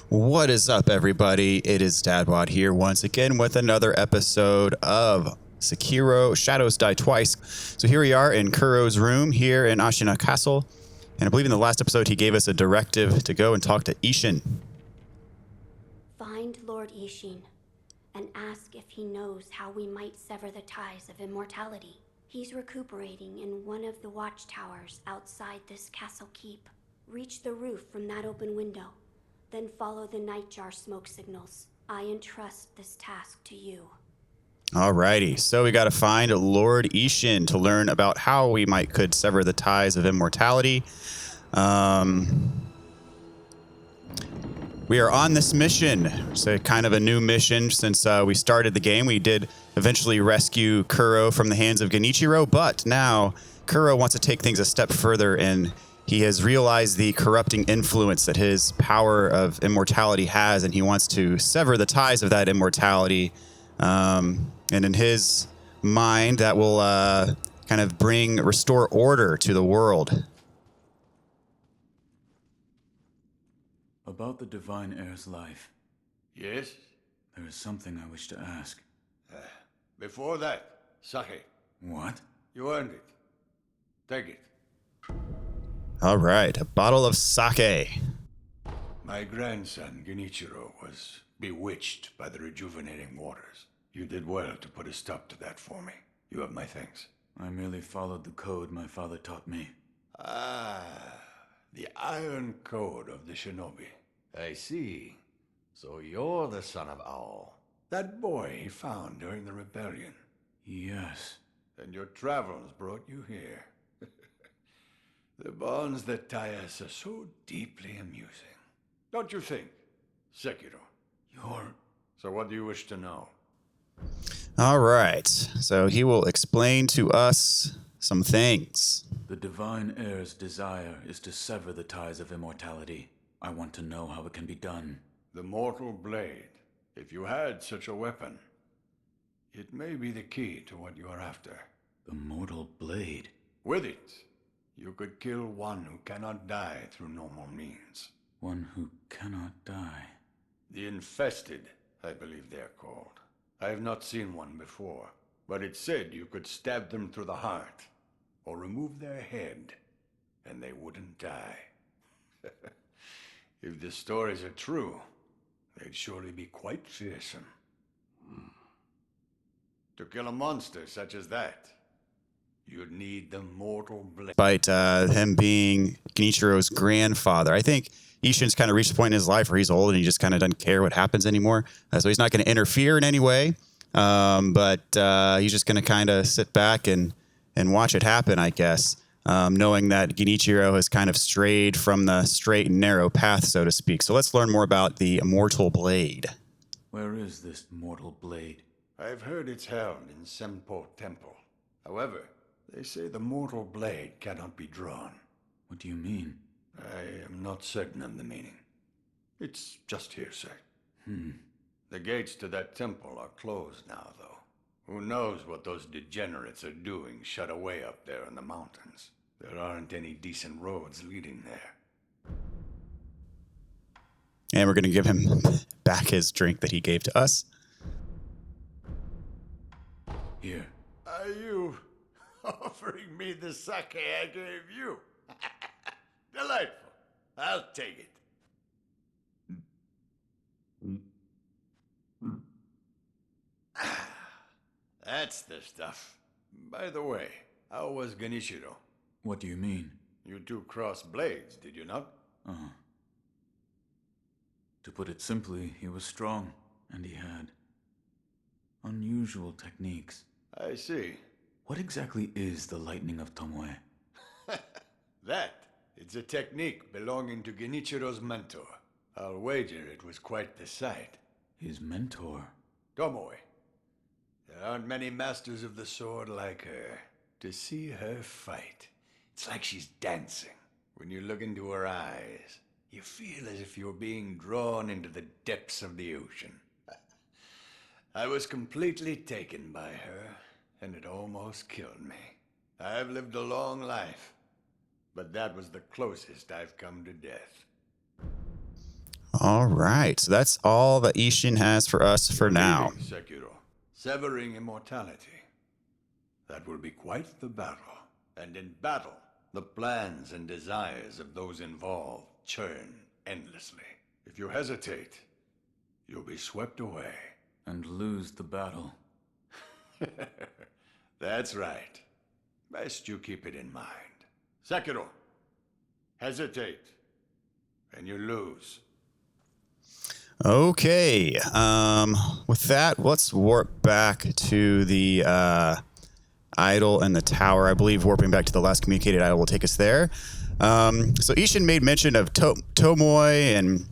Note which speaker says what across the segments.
Speaker 1: What is up, everybody? It is Dadwad here once again with another episode of Sekiro Shadows Die Twice. So here we are in Kuro's room here in Ashina Castle. And I believe in the last episode he gave us a directive to go and talk to Ishin.
Speaker 2: Find Lord Ishin and ask if he knows how we might sever the ties of immortality. He's recuperating in one of the watchtowers outside this castle keep. Reach the roof from that open window. Then follow the nightjar smoke signals. I entrust this task to you.
Speaker 1: Alrighty, so we got to find Lord Ishin to learn about how we could sever the ties of immortality. We are on this mission. It's kind of a new mission since we started the game. We did eventually rescue Kuro from the hands of Genichiro, but now Kuro wants to take things a step further, and he has realized the corrupting influence that his power of immortality has, and he wants to sever the ties of that immortality. And in his mind, that will kind of restore order to the world.
Speaker 3: About the Divine Heir's life,
Speaker 4: Yes?
Speaker 3: there is something I wish to ask.
Speaker 4: Before that, sake.
Speaker 3: What?
Speaker 4: You earned it. Take it.
Speaker 1: All right, a bottle of sake.
Speaker 4: My grandson, Genichiro, was bewitched by the rejuvenating waters. You did well to put a stop to that for me. You have my thanks.
Speaker 3: I merely followed the code my father taught me.
Speaker 4: Ah, the Iron Code of the Shinobi.
Speaker 5: I see. So you're the son of Owl.
Speaker 4: That boy he found during the rebellion.
Speaker 3: Yes.
Speaker 4: And your travels brought you here. The bonds that tie us are so deeply amusing. Don't you think, Sekiro? So what do you wish to know?
Speaker 1: All right, so he will explain to us some things.
Speaker 3: The Divine Heir's desire is to sever the ties of immortality. I want to know how it can be done.
Speaker 4: The Mortal Blade. If you had such a weapon, it may be the key to what you are after.
Speaker 3: The Mortal Blade?
Speaker 4: With it, you could kill one who cannot die through normal means.
Speaker 3: One who cannot die.
Speaker 4: The Infested, I believe they're called. I have not seen one before, but it said you could stab them through the heart, or remove their head, and they wouldn't die. If the stories are true, they'd surely be quite fearsome. To kill a monster such as that, you'd need the Mortal Blade.
Speaker 1: Despite him being Genichiro's grandfather, I think Ishin's kind of reached a point in his life where he's old and he just kind of doesn't care what happens anymore. So he's not going to interfere in any way, but he's just going to kind of sit back and watch it happen, I guess, knowing that Genichiro has kind of strayed from the straight and narrow path, so to speak. So let's learn more about the Mortal Blade.
Speaker 3: Where is this Mortal Blade?
Speaker 4: I've heard it's held in Senpou Temple. However, they say the Mortal Blade cannot be drawn.
Speaker 3: What do you mean?
Speaker 4: I am not certain of the meaning. It's just hearsay. The gates to that temple are closed now, though. Who knows what those degenerates are doing shut away up there in the mountains. There aren't any decent roads leading there.
Speaker 1: And we're going to give him back his drink that he gave to us.
Speaker 3: Here.
Speaker 4: Are you offering me the sake I gave you? Delightful. I'll take it. That's the stuff. By the way, how was Genichiro?
Speaker 3: What do you mean?
Speaker 4: You two crossed blades, did you not?
Speaker 3: To put it simply, he was strong, and he had unusual techniques.
Speaker 4: I see.
Speaker 3: What exactly is the Lightning of Tomoe?
Speaker 4: It's a technique belonging to Genichiro's mentor. I'll wager it was quite the sight.
Speaker 3: His mentor?
Speaker 4: Tomoe. There aren't many masters of the sword like her. To see her fight, it's like she's dancing. When you look into her eyes, you feel as if you're being drawn into the depths of the ocean. I was completely taken by her, and it almost killed me. I've lived a long life, but that was the closest I've come to death.
Speaker 1: All right. So that's all that Ishin has for us for now.
Speaker 4: Leaving Sekiro, severing immortality. That will be quite the battle. And in battle, the plans and desires of those involved churn endlessly. If you hesitate, you'll be swept away.
Speaker 3: And lose the battle.
Speaker 4: That's right. Best you keep it in mind. Sekiro, hesitate, and you lose.
Speaker 1: Okay. With that, let's warp back to the idol and the tower. I believe warping back to the last communicated idol will take us there. So Ishin made mention of Tomoe and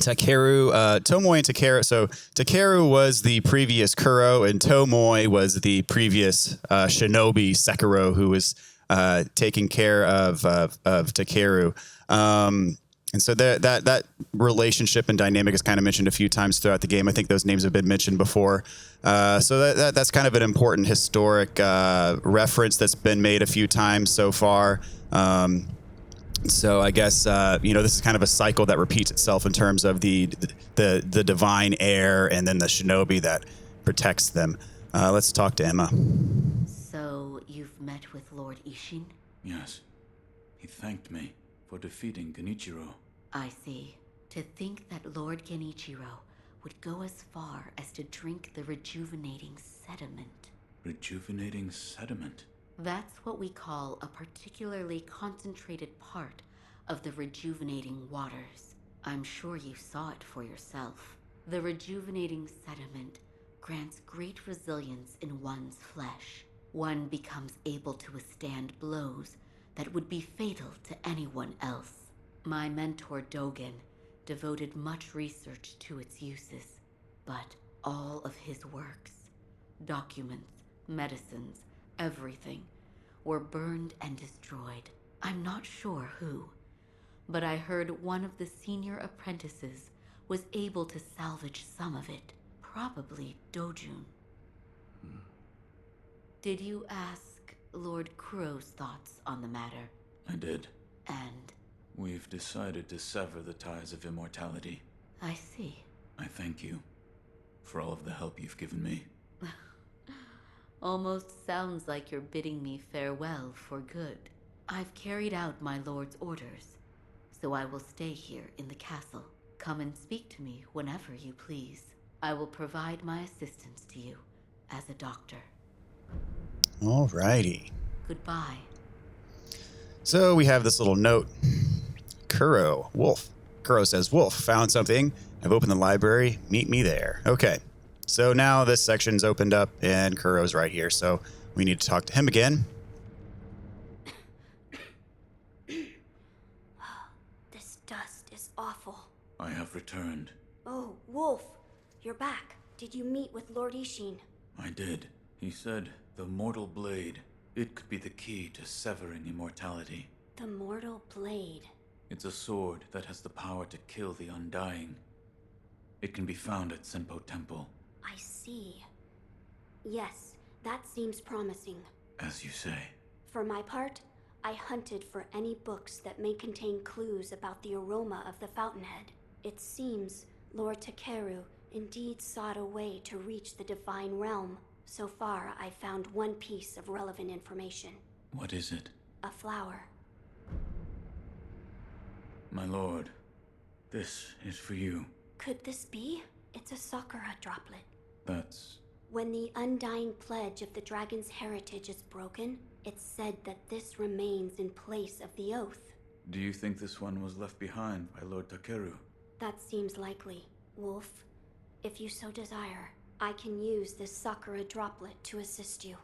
Speaker 1: Takeru. Tomoe and Takeru. So Takeru was the previous Kuro, and Tomoe was the previous shinobi Sekiro, who was taking care of Takeru. And so that relationship and dynamic is kind of mentioned a few times throughout the game. I think those names have been mentioned before. So that's kind of an important historic reference that's been made a few times so far. So I guess this is kind of a cycle that repeats itself in terms of the divine heir and then the shinobi that protects them. Let's talk to Emma.
Speaker 6: So you've met with Lord Ishin?
Speaker 3: Yes. He thanked me for defeating Genichiro.
Speaker 6: I see. To think that Lord Genichiro would go as far as to drink the rejuvenating sediment.
Speaker 3: Rejuvenating sediment?
Speaker 6: That's what we call a particularly concentrated part of the rejuvenating waters. I'm sure you saw it for yourself. The rejuvenating sediment grants great resilience in one's flesh. One becomes able to withstand blows that would be fatal to anyone else. My mentor Dogen devoted much research to its uses, but all of his works, documents, medicines, everything, were burned and destroyed. I'm not sure who, but I heard one of the senior apprentices was able to salvage some of it, probably Dojun. Did you ask Lord Kuro's thoughts on the matter?
Speaker 3: I did.
Speaker 6: And
Speaker 3: We've decided to sever the ties of immortality.
Speaker 6: I see.
Speaker 3: I thank you for all of the help you've given me.
Speaker 6: Almost sounds like you're bidding me farewell for good. I've carried out my lord's orders, so I will stay here in the castle. Come and speak to me whenever you please. I will provide my assistance to you as a doctor.
Speaker 1: Alrighty.
Speaker 6: Goodbye.
Speaker 1: So we have this little note. Kuro, Wolf. Kuro says, Wolf, found something. I've opened the library. Meet me there. Okay. So now this section's opened up and Kuro's right here. So we need to talk to him again.
Speaker 2: This dust is awful.
Speaker 3: I have returned.
Speaker 2: Oh, Wolf, you're back. Did you meet with Lord Ishin?
Speaker 3: I did. He said the mortal blade, it could be the key to severing immortality.
Speaker 2: The mortal blade.
Speaker 3: It's a sword that has the power to kill the undying. It can be found at Senpou Temple.
Speaker 2: I see. Yes, that seems promising.
Speaker 3: As you say.
Speaker 2: For my part, I hunted for any books that may contain clues about the aroma of the fountainhead. It seems Lord Takeru indeed sought a way to reach the divine realm. So far, I found one piece of relevant information.
Speaker 3: What is it?
Speaker 2: A flower.
Speaker 3: My lord, this is for you.
Speaker 2: Could this be? It's a Sakura droplet.
Speaker 3: That's...
Speaker 2: When the undying pledge of the dragon's heritage is broken, it's said that this remains in place of the oath.
Speaker 3: Do you think this one was left behind by Lord Takeru?
Speaker 2: That seems likely. Wolf, if you so desire, I can use this Sakura droplet to assist you.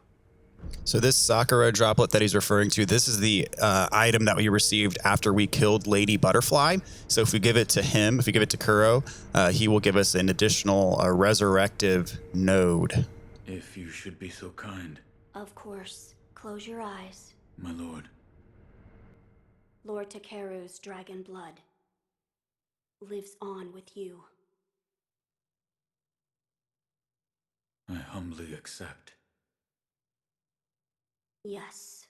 Speaker 1: So this Sakura droplet that he's referring to, this is the item that we received after we killed Lady Butterfly. So if we give it to him, if we give it to Kuro, he will give us an additional resurrective node.
Speaker 3: If you should be so kind.
Speaker 2: Of course. Close your eyes.
Speaker 3: My lord.
Speaker 2: Lord Takeru's dragon blood lives on with you.
Speaker 3: I humbly accept.
Speaker 2: Yes.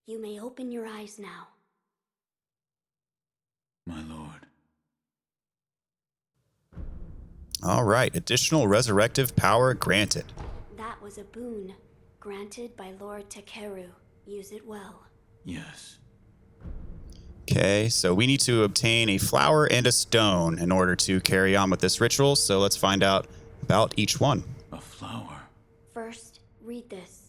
Speaker 2: You may open your eyes now.
Speaker 3: My lord.
Speaker 1: All right, additional resurrective power granted.
Speaker 2: That was a boon, granted by Lord Takeru. Use it well.
Speaker 3: Yes.
Speaker 1: Okay, so we need to obtain a flower and a stone in order to carry on with this ritual, so let's find out about each one.
Speaker 3: A flower.
Speaker 2: First, read this.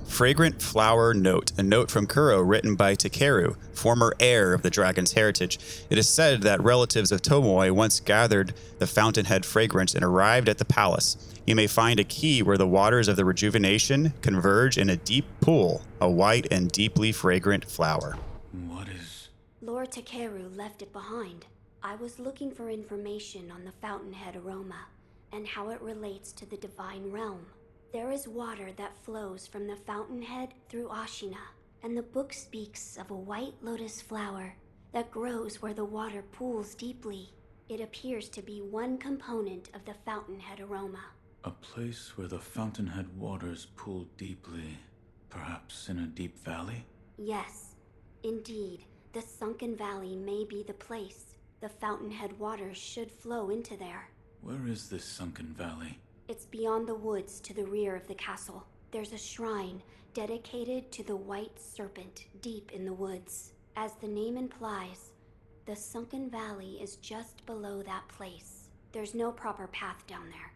Speaker 1: Fragrant Flower Note, a note from Kuro written by Takeru, former heir of the dragon's heritage. It is said that relatives of Tomoe once gathered the fountainhead fragrance and arrived at the palace. You may find a key where the waters of the rejuvenation converge in a deep pool, a white and deeply fragrant flower.
Speaker 3: What is...
Speaker 2: Lord Takeru left it behind. I was looking for information on the fountainhead aroma and how it relates to the divine realm. There is water that flows from the fountainhead through Ashina, and the book speaks of a white lotus flower that grows where the water pools deeply. It appears to be one component of the fountainhead aroma.
Speaker 3: A place where the fountainhead waters pool deeply, perhaps in a deep valley?
Speaker 2: Yes, indeed. The Sunken Valley may be the place. The fountainhead waters should flow into there.
Speaker 3: Where is this Sunken Valley?
Speaker 2: It's beyond the woods to the rear of the castle. There's a shrine dedicated to the White Serpent deep in the woods. As the name implies, the Sunken Valley is just below that place. There's no proper path down there,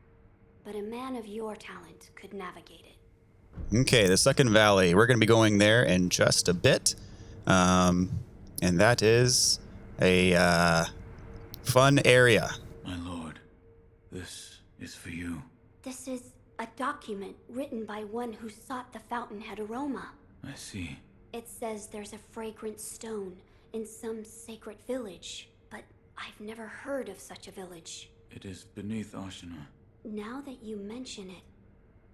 Speaker 2: but a man of your talent could navigate it.
Speaker 1: Okay, the Sunken Valley. We're going to be going there in just a bit. And that is a fun area.
Speaker 3: My lord, this is for you.
Speaker 2: This is a document written by one who sought the fountainhead aroma.
Speaker 3: I see.
Speaker 2: It says there's a fragrant stone in some sacred village, but I've never heard of such a village.
Speaker 3: It is beneath Ashina.
Speaker 2: Now that you mention it,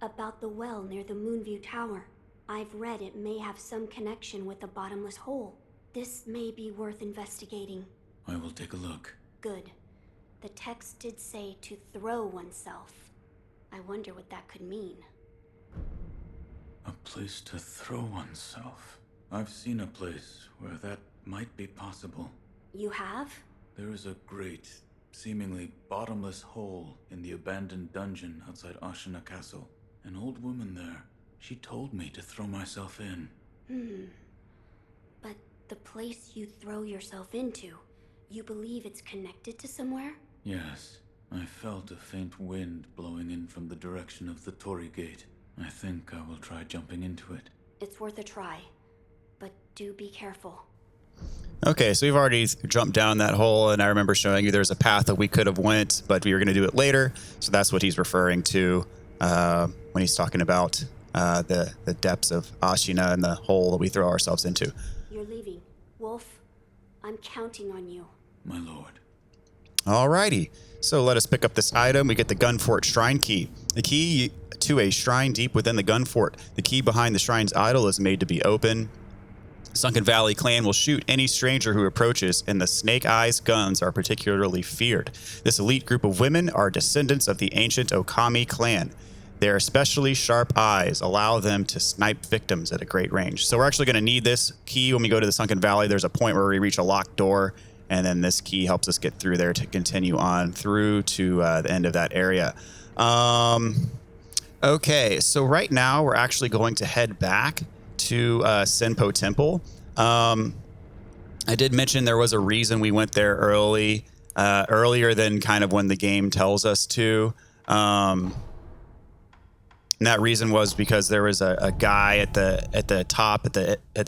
Speaker 2: about the well near the Moonview Tower, I've read it may have some connection with the bottomless hole. This may be worth investigating.
Speaker 3: I will take a look.
Speaker 2: Good. The text did say to throw oneself. I wonder what that could mean.
Speaker 3: A place to throw oneself. I've seen a place where that might be possible.
Speaker 2: You have?
Speaker 3: There is a great, seemingly bottomless hole in the abandoned dungeon outside Ashina Castle. An old woman there. She told me to throw myself in.
Speaker 2: But the place you throw yourself into, you believe it's connected to somewhere?
Speaker 3: Yes. I felt a faint wind blowing in from the direction of the Torii Gate. I think I will try jumping into it.
Speaker 2: It's worth a try, but do be careful.
Speaker 1: Okay, so we've already jumped down that hole, and I remember showing you there's a path that we could have went, but we were going to do it later. So that's what he's referring to when he's talking about the depths of Ashina and the hole that we throw ourselves into.
Speaker 2: You're leaving. Wolf, I'm counting on you.
Speaker 3: My lord.
Speaker 1: Alrighty, so let us pick up this item. We get the Gun Fort Shrine Key. The key to a shrine deep within the Gun Fort. The key behind the shrine's idol is made to be open. Sunken Valley clan will shoot any stranger who approaches, and the Snake Eyes guns are particularly feared. This elite group of women are descendants of the ancient Okami clan. Their especially sharp eyes allow them to snipe victims at a great range. So we're actually going to need this key when we go to the Sunken Valley. There's a point where we reach a locked door, and then this key helps us get through there to continue on through to the end of that area. Okay, so right now we're actually going to head back to Senpou Temple. I did mention there was a reason we went there earlier than kind of when the game tells us to. And that reason was because there was a guy at the top,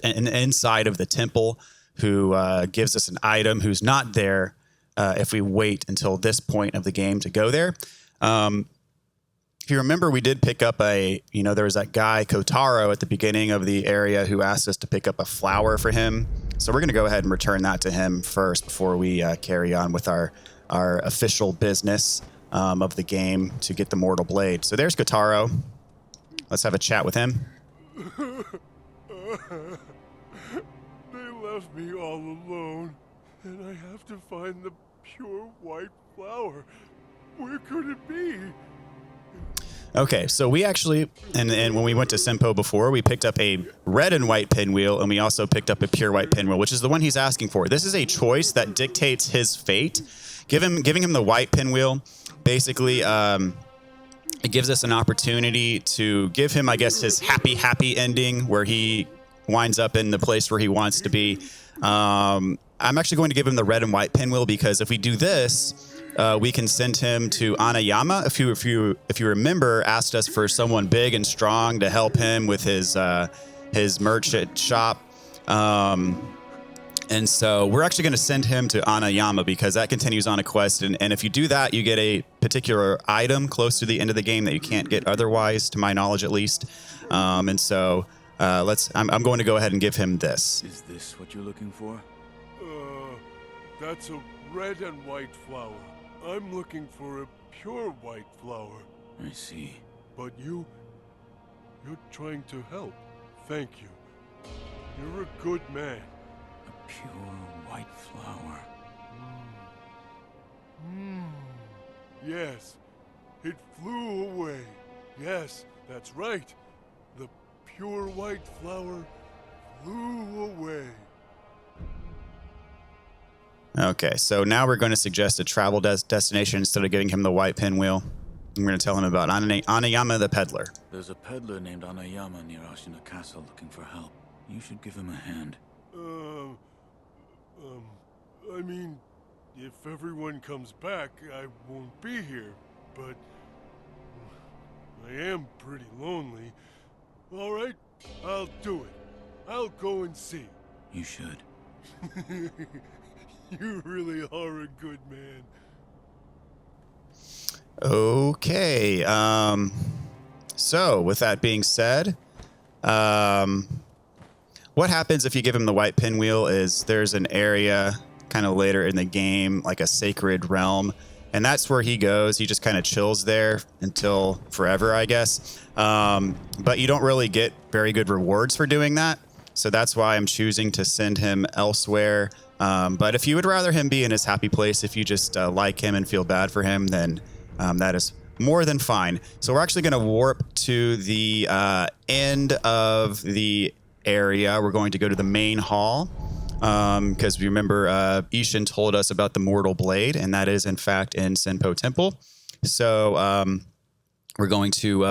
Speaker 1: inside of the temple, who gives us an item who's not there if we wait until this point of the game to go there. If you remember, we did pick up there was that guy, Kotaro, at the beginning of the area who asked us to pick up a flower for him. So we're going to go ahead and return that to him first before we carry on with our official business of the game to get the Mortal Blade. So there's Kotaro. Let's have a chat with him.
Speaker 7: They left me all alone, and I have to find the pure white flower. Where could it be?
Speaker 1: Okay, so we actually, and when we went to Senpou before, we picked up a red and white pinwheel, and we also picked up a pure white pinwheel, which is the one he's asking for. This is a choice that dictates his fate. Giving him the white pinwheel, basically, it gives us an opportunity to give him, I guess, his happy ending, where he winds up in the place where he wants to be. I'm actually going to give him the red and white pinwheel because if we do this, we can send him to Anayama. If you remember, asked us for someone big and strong to help him with his merchant shop. And so we're actually going to send him to Anayama because that continues on a quest. And if you do that, you get a particular item close to the end of the game that you can't get otherwise, to my knowledge at least. And so I'm going to go ahead and give him this.
Speaker 3: Is this what you're looking for?
Speaker 7: That's a red and white flower. I'm looking for a pure white flower.
Speaker 3: I see.
Speaker 7: But you're trying to help. Thank you. You're a good man.
Speaker 3: A pure white flower.
Speaker 7: Yes, it flew away. Yes, that's right. The pure white flower flew away.
Speaker 1: Okay, so now we're going to suggest a travel destination instead of giving him the white pinwheel. I'm going to tell him about Anayama the peddler.
Speaker 3: There's a peddler named Anayama near Ashina Castle looking for help. You should give him a hand.
Speaker 7: I mean, if everyone comes back, I won't be here, but I am pretty lonely. All right, I'll do it. I'll go and see.
Speaker 3: You should.
Speaker 7: You really are a good man.
Speaker 1: Okay. So with that being said, what happens if you give him the white pinwheel is there's an area kind of later in the game, like a sacred realm, and that's where he goes. He just kind of chills there until forever, I guess. But you don't really get very good rewards for doing that. So that's why I'm choosing to send him elsewhere. But if you would rather him be in his happy place, if you just like him and feel bad for him, then that is more than fine. So we're actually going to warp to the end of the area. We're going to go to the main hall because remember Ishin told us about the Mortal Blade, and that is in fact in Senpou Temple. So we're going to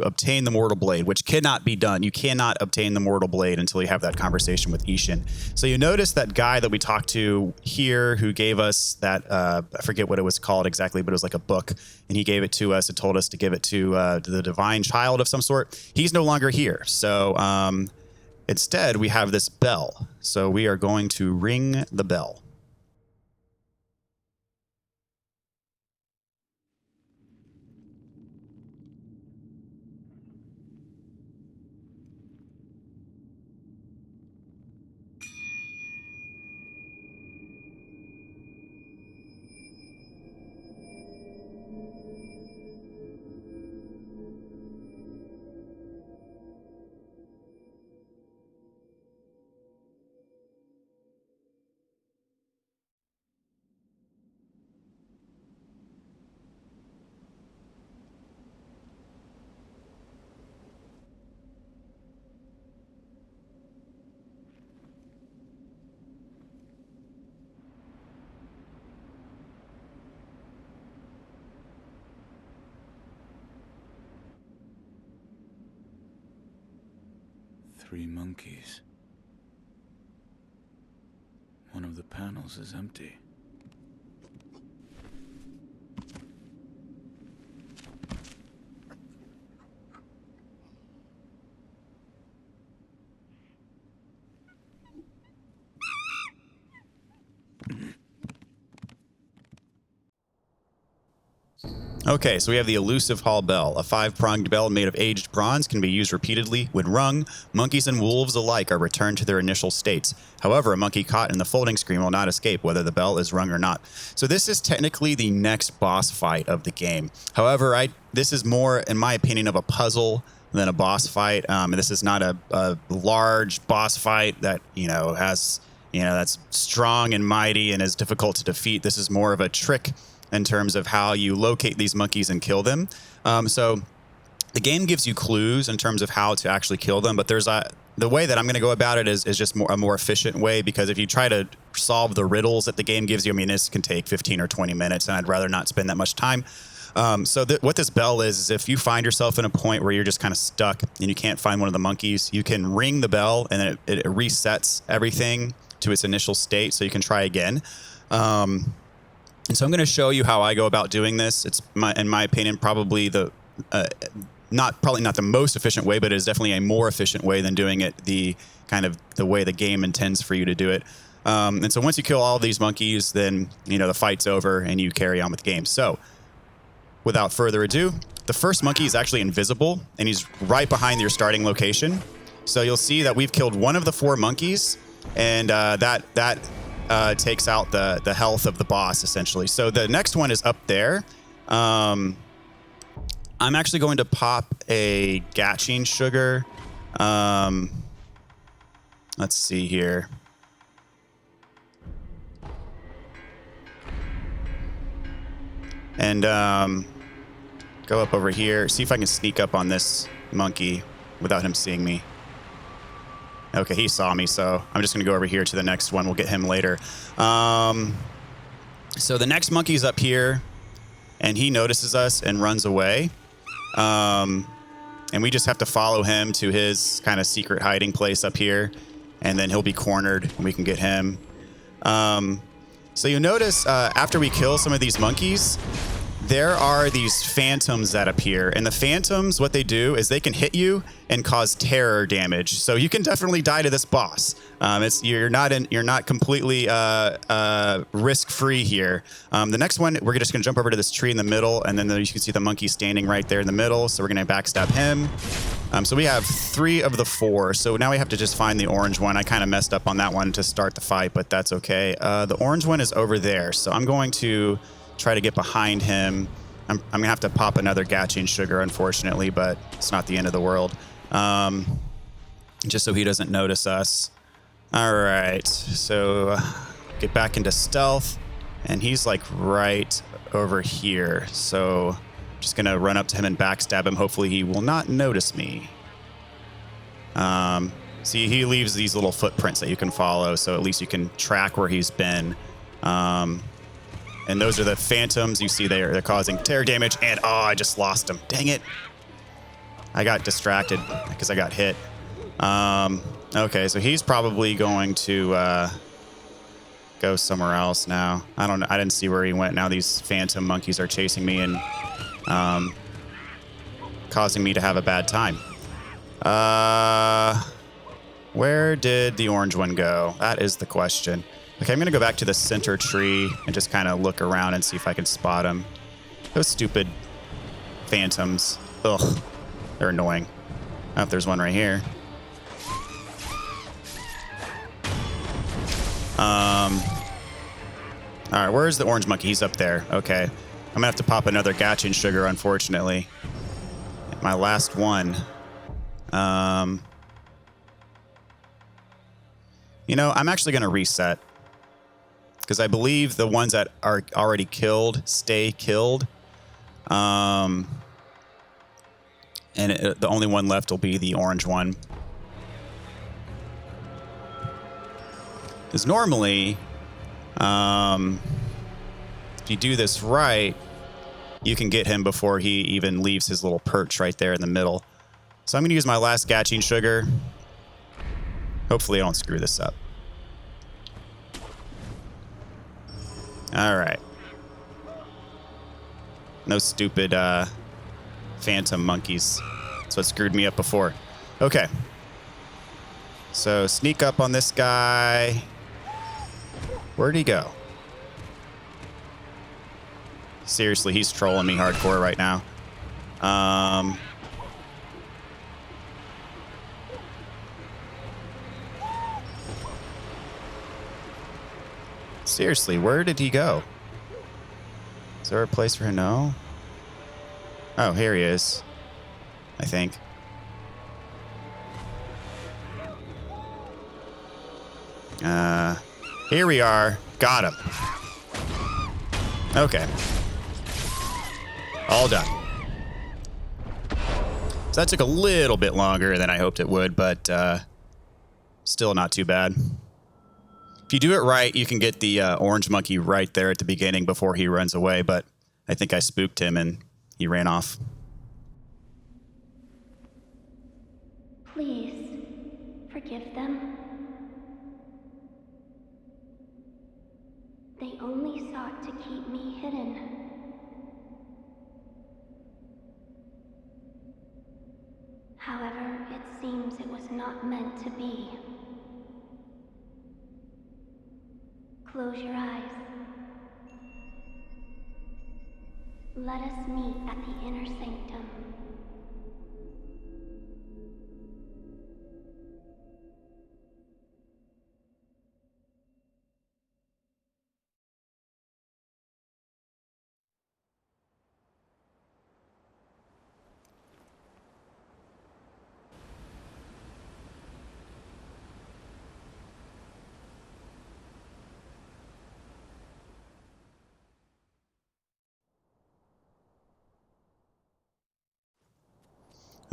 Speaker 1: obtain the Mortal Blade, which cannot be done. You cannot obtain the Mortal Blade until you have that conversation with Ishin. So you notice that guy that we talked to here who gave us that, I forget what it was called exactly, but it was like a book, and he gave it to us and told us to give it to the divine child of some sort. He's no longer here. So instead, we have this bell. So we are going to ring the bell.
Speaker 3: Three monkeys. One of the panels is empty.
Speaker 1: Okay, so we have the elusive hall bell. A 5-pronged bell made of aged bronze can be used repeatedly. When rung, monkeys and wolves alike are returned to their initial states. However, a monkey caught in the folding screen will not escape, whether the bell is rung or not. So this is technically the next boss fight of the game. However, this is more, in my opinion, of a puzzle than a boss fight. This is not a large boss fight that, has, that's strong and mighty and is difficult to defeat. This is more of a trick in terms of how you locate these monkeys and kill them. So the game gives you clues in terms of how to actually kill them, but the way that I'm going to go about it is just a more efficient way, because if you try to solve the riddles that the game gives you, I mean, this can take 15 or 20 minutes, and I'd rather not spend that much time. So what this bell is if you find yourself in a point where you're just kind of stuck and you can't find one of the monkeys, you can ring the bell and then it resets everything to its initial state, so you can try again. And so I'm going to show you how I go about doing this. It's in my opinion, probably not the most efficient way, but it is definitely a more efficient way than doing it the way the game intends for you to do it. And so once you kill all of these monkeys, then the fight's over and you carry on with the game. So without further ado, the first monkey is actually invisible and he's right behind your starting location. So you'll see that we've killed one of the 4 monkeys, and that takes out the health of the boss essentially. So the next one is up there. I'm actually going to pop a Gaching sugar. Let's see here. And go up over here. See if I can sneak up on this monkey without him seeing me. Okay, he saw me, so I'm just going to go over here to the next one. We'll get him later. So the next monkey's up here, and he notices us and runs away. And we just have to follow him to his kind of secret hiding place up here, and then he'll be cornered, and we can get him. So you'll notice after we kill some of these monkeys, there are these phantoms that appear, and the phantoms, what they do is they can hit you and cause terror damage. So you can definitely die to this boss. You're not completely risk-free here. The next one, we're just gonna jump over to this tree in the middle, and then you can see the monkey standing right there in the middle. So we're gonna backstab him. So we have 3 of the 4. So now we have to just find the orange one. I kind of messed up on that one to start the fight, but that's okay. The orange one is over there. So I'm going to try to get behind him. I'm gonna have to pop another Gaching sugar, unfortunately, but it's not the end of the world. Just so he doesn't notice us. All right, so get back into stealth, and he's like right over here. So just gonna run up to him and backstab him. Hopefully he will not notice me. See, he leaves these little footprints that you can follow, so at least you can track where he's been. And those are the phantoms. You see they're causing terror damage, and I just lost him. Dang it. I got distracted because I got hit. Okay, so he's probably going to go somewhere else now. I don't know. I didn't see where he went. Now these phantom monkeys are chasing me and causing me to have a bad time. Where did the orange one go? That is the question. Okay, I'm going to go back to the center tree and just kind of look around and see if I can spot him. Those stupid phantoms. Ugh, they're annoying. Oh, if there's one right here. All right, where's the orange monkey? He's up there. Okay. I'm going to have to pop another Gaching sugar, unfortunately. My last one. I'm actually going to reset, because I believe the ones that are already killed stay killed. And the only one left will be the orange one. Because normally, if you do this right, you can get him before he even leaves his little perch right there in the middle. So I'm going to use my last Gaching sugar. Hopefully I don't screw this up. All right. No stupid phantom monkeys. That's what screwed me up before. Okay. So sneak up on this guy. Where'd he go? Seriously, he's trolling me hardcore right now. Seriously, where did he go? Is there a place for him? No? Oh, here he is. I think. Here we are. Got him. Okay. All done. So that took a little bit longer than I hoped it would, but still not too bad. If you do it right, you can get the orange monkey right there at the beginning before he runs away, but I think I spooked him and he ran off.
Speaker 2: Please, forgive them. They only sought to keep me hidden. However, it seems it was not meant to be. Close your eyes. Let us meet at the inner sanctum.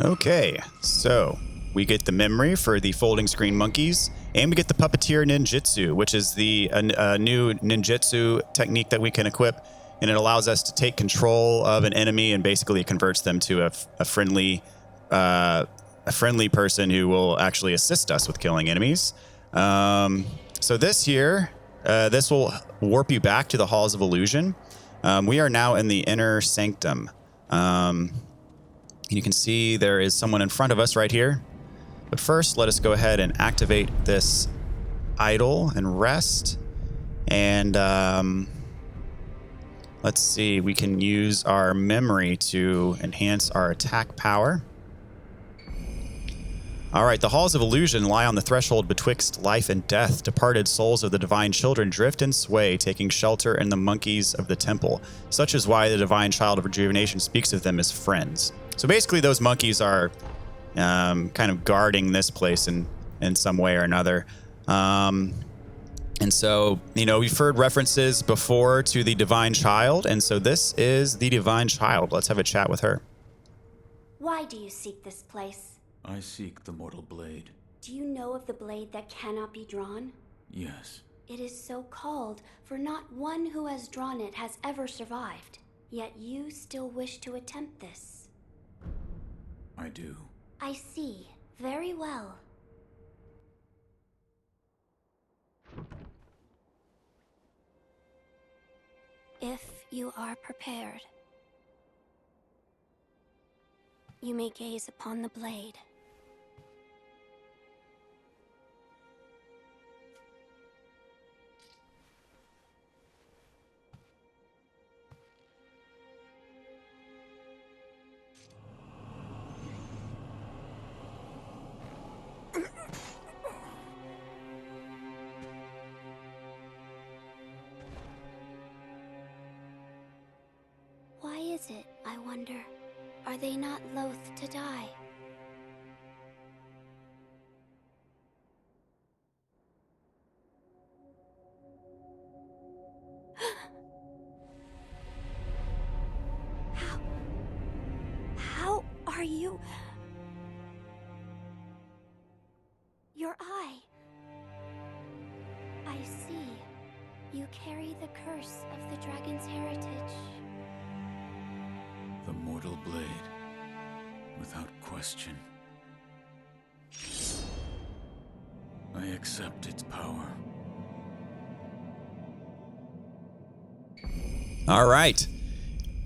Speaker 1: Okay, so we get the memory for the folding screen monkeys, and we get the puppeteer ninjutsu, which is the new ninjutsu technique that we can equip, and it allows us to take control of an enemy and basically converts them to a friendly person who will actually assist us with killing enemies. So this here, this will warp you back to the Halls of Illusion. We are now in the inner sanctum. You can see there is someone in front of us right here. But first, let us go ahead and activate this idol and rest. And let's see, we can use our memory to enhance our attack power. All right, the halls of illusion lie on the threshold betwixt life and death. Departed souls of the divine children drift and sway, taking shelter in the monkeys of the temple. Such is why the divine child of rejuvenation speaks of them as friends. So basically, those monkeys are kind of guarding this place in some way or another. And so, you know, we've heard references before to the divine child, and so this is the divine child. Let's have a chat with her.
Speaker 2: Why do you seek this place?
Speaker 3: I seek the mortal blade.
Speaker 2: Do you know of the blade that cannot be drawn?
Speaker 3: Yes.
Speaker 2: It is so called, for not one who has drawn it has ever survived. Yet you still wish to attempt this.
Speaker 3: I do.
Speaker 2: I see. Very well. If you are prepared, you may gaze upon the blade. Why is it, I wonder? Are they not loath to die? How are you? Your eye. I see. You carry the curse of the dragon's heritage.
Speaker 3: The mortal blade. Without question. I accept its power.
Speaker 1: All right.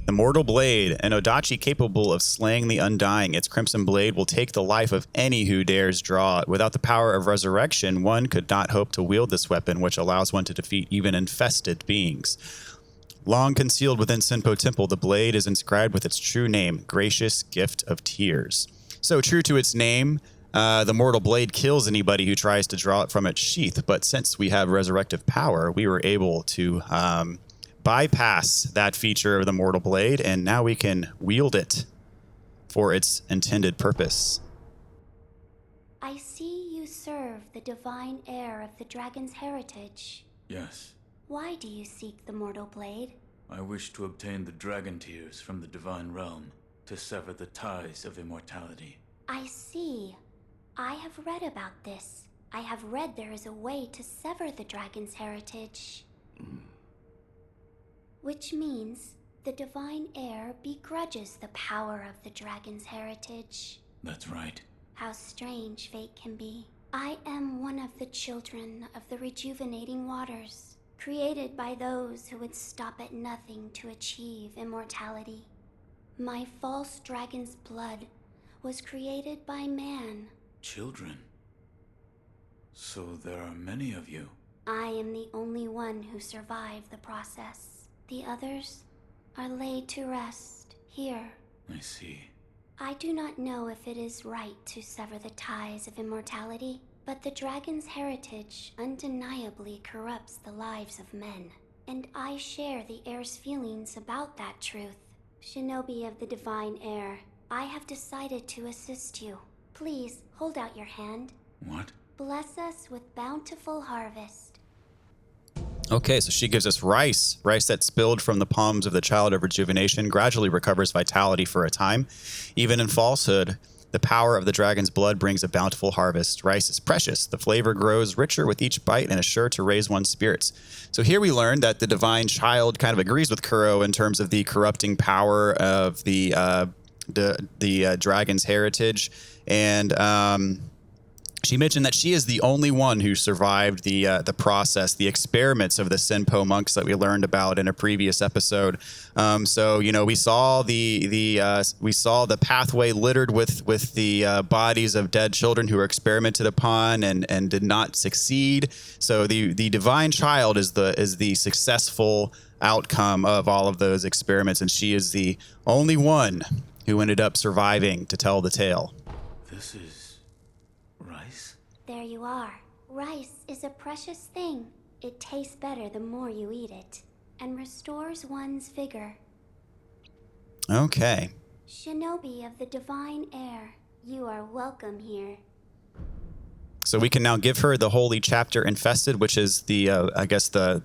Speaker 1: The Mortal Blade, an Odachi capable of slaying the undying. Its crimson blade will take the life of any who dares draw it. Without the power of resurrection, one could not hope to wield this weapon, which allows one to defeat even infested beings. Long concealed within Senpou Temple, the blade is inscribed with its true name, Gracious Gift of Tears. So true to its name, the Mortal Blade kills anybody who tries to draw it from its sheath. But since we have resurrective power, we were able to bypass that feature of the Mortal Blade, and now we can wield it for its intended purpose.
Speaker 2: I see you serve the divine heir of the dragon's heritage.
Speaker 3: Yes.
Speaker 2: Why do you seek the Mortal Blade?
Speaker 3: I wish to obtain the dragon tears from the divine realm. to sever the ties of immortality.
Speaker 2: I see. I have read about this. I have read there is a way to sever the dragon's heritage. Which means the divine heir begrudges the power of the dragon's heritage.
Speaker 3: That's right.
Speaker 2: How strange fate can be. I am one of the children of the rejuvenating waters, created by those who would stop at nothing to achieve immortality. My false dragon's blood was created by man.
Speaker 3: Children? So there are many of you.
Speaker 2: I am the only one who survived the process. The others are laid to rest here.
Speaker 3: I see.
Speaker 2: I do not know if it is right to sever the ties of immortality, but the dragon's heritage undeniably corrupts the lives of men, and I share the heir's feelings about that truth. Shinobi of the divine heir, I have decided to assist you. Please, hold out your hand.
Speaker 3: What?
Speaker 2: Bless us with bountiful harvest.
Speaker 1: Okay, so she gives us rice. Rice that's spilled from the palms of the child of rejuvenation gradually recovers vitality for a time. Even in falsehood, the power of the dragon's blood brings a bountiful harvest. Rice is precious. The flavor grows richer with each bite and is sure to raise one's spirits. So here we learn that the divine child kind of agrees with Kuro in terms of the corrupting power of the dragon's heritage. And she mentioned that she is the only one who survived the process, the experiments of the Senpou monks that we learned about in a previous episode. So we saw the pathway littered with the bodies of dead children who were experimented upon and did not succeed. So the divine child is the successful outcome of all of those experiments, and she is the only one who ended up surviving to tell the tale.
Speaker 3: This is rice?
Speaker 2: There you are. Rice is a precious thing. It tastes better the more you eat it, and restores one's vigor.
Speaker 1: Okay.
Speaker 2: Shinobi of the divine heir, you are welcome here.
Speaker 1: So we can now give her the holy chapter infested, which is the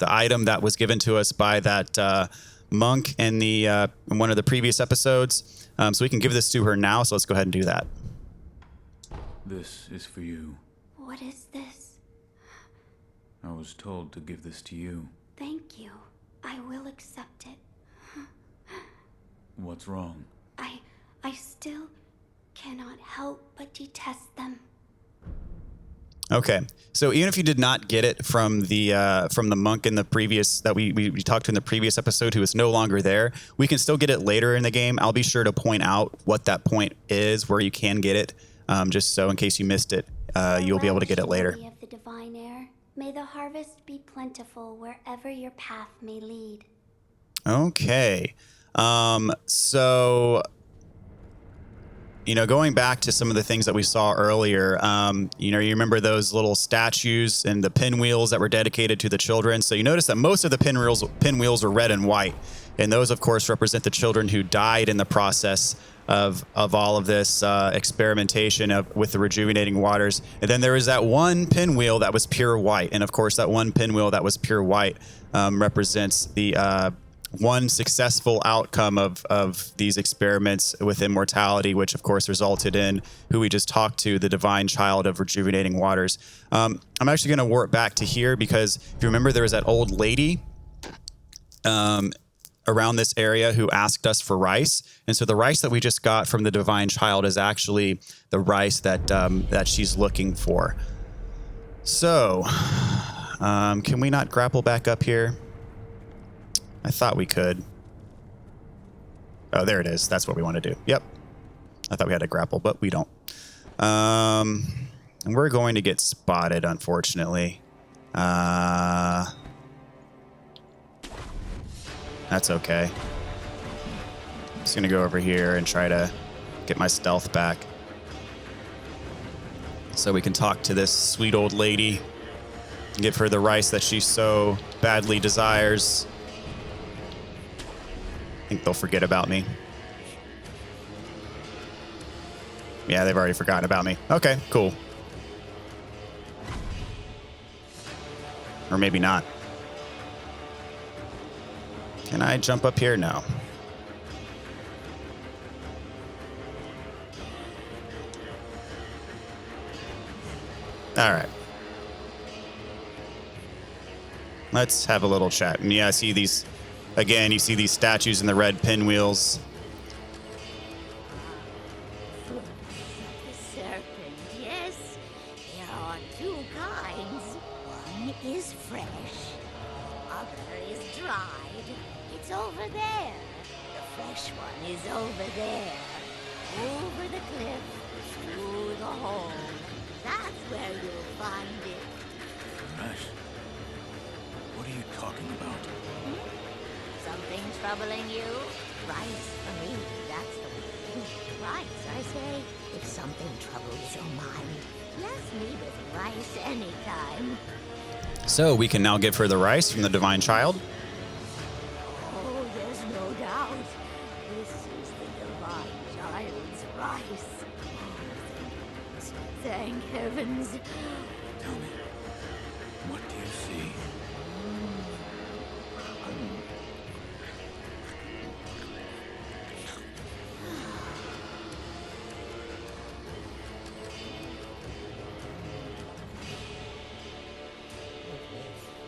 Speaker 1: item that was given to us by that monk in in one of the previous episodes. So we can give this to her now. So let's go ahead and do that.
Speaker 3: This is for you.
Speaker 2: What is this?
Speaker 3: I was told to give this to you.
Speaker 2: Thank you. I will accept it.
Speaker 3: What's wrong?
Speaker 2: I still cannot help but detest them.
Speaker 1: Okay, so even if you did not get it from the monk in the previous that we talked to in the previous episode, who is no longer there, we can still get it later in the game. I'll be sure to point out what that point is where you can get it, just so in case you missed it, you'll be able to get it later.
Speaker 2: Of the divine heir, may the harvest be plentiful wherever your path may lead.
Speaker 1: Okay, so. Going back to some of the things that we saw earlier, you remember those little statues and the pinwheels that were dedicated to the children. So you notice that most of the pinwheels are red and white. And those, of course, represent the children who died in the process of all of this experimentation with the rejuvenating waters. And then there was that one pinwheel that was pure white. And, of course, that one pinwheel that was pure white represents the one successful outcome of these experiments with immortality, which of course resulted in who we just talked to, the divine child of rejuvenating waters. I'm actually going to warp back to here because if you remember, there was that old lady around this area who asked us for rice. And so the rice that we just got from the divine child is actually the rice that she's looking for. So can we not grapple back up here? I thought we could. Oh, there it is. That's what we want to do. Yep. I thought we had to grapple, but we don't. And we're going to get spotted, unfortunately. That's okay. Just going to go over here and try to get my stealth back. So we can talk to this sweet old lady. Give her the rice that she so badly desires. I think they'll forget about me. Yeah, they've already forgotten about me. Okay, cool. Or maybe not. Can I jump up here? No. All right. Let's have a little chat. And yeah, I see these, again, you see these statues in the red pinwheels.
Speaker 8: The serpent, yes. There are two kinds. One is fresh, the other is dried. It's over there. The fresh one is over there. Over the cliff, through the hole. That's where you'll find it.
Speaker 3: Fresh? What are you talking about?
Speaker 8: Something troubling you? Rice for me, that's the word. Rice, I say. If something troubles your mind, bless me with rice anytime.
Speaker 1: So we can now give her the rice from the divine child.
Speaker 8: Oh, there's no doubt. This is the divine child's rice. Oh, thank heavens.
Speaker 3: Tell me, what do you see?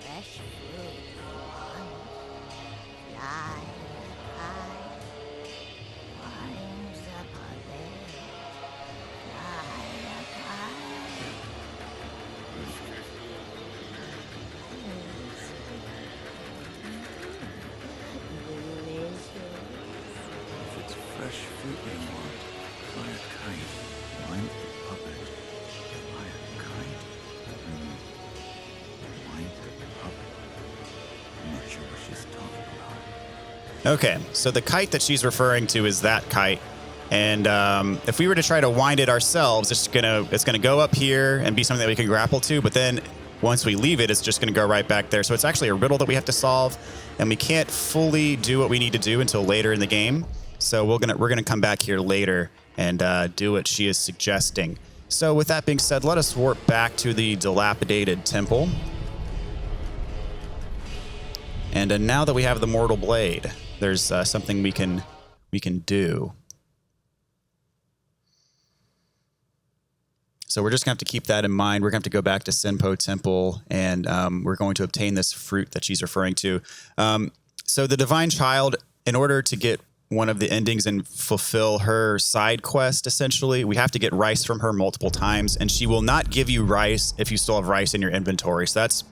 Speaker 8: Fresh fruit, one. Fly high. Winds up a bed. Fly high. Delicious.
Speaker 3: If it's fresh fruit you want, fly a kite. Wind the puppet. Fly a kite. Wind the puppet. I'm not sure what she's talking about.
Speaker 1: Okay, so the kite that she's referring to is that kite. And if we were to try to wind it ourselves, it's gonna go up here and be something that we can grapple to. But then once we leave it, it's just gonna go right back there. So it's actually a riddle that we have to solve, and we can't fully do what we need to do until later in the game. So we're gonna come back here later and do what she is suggesting. So with that being said, let us warp back to the dilapidated temple. And now that we have the mortal blade, there's something we can do. So we're just going to have to keep that in mind. We're going to have to go back to Senpou Temple, and we're going to obtain this fruit that she's referring to. So the Divine Child, in order to get one of the endings and fulfill her side quest, essentially, we have to get rice from her multiple times, and she will not give you rice if you still have rice in your inventory. So that's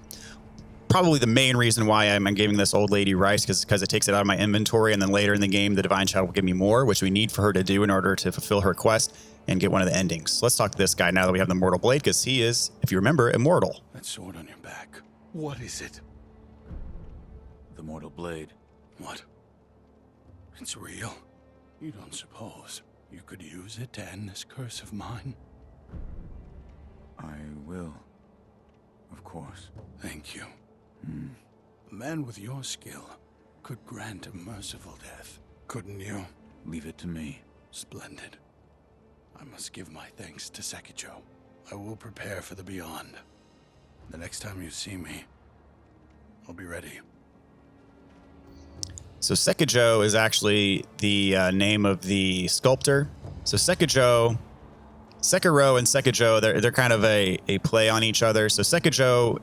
Speaker 1: probably the main reason why I'm giving this old lady rice, because it takes it out of my inventory, and then later in the game, the Divine Child will give me more, which we need for her to do in order to fulfill her quest and get one of the endings. Let's talk to this guy now that we have the Mortal Blade, because he is, if you remember, immortal.
Speaker 3: That sword on your back. What is it? The mortal blade. What? It's real? You don't suppose you could use it to end this curse of mine? I will. Of course. Thank you. A man with your skill could grant a merciful death, couldn't you? Leave it to me. Splendid. I must give my thanks to Sekiro. I will prepare for the beyond. The next time you see me, I'll be ready.
Speaker 1: So Sekiro is actually the name of the sculptor. So Sekiro and Sekiro, they're kind of a play on each other. So Sekiro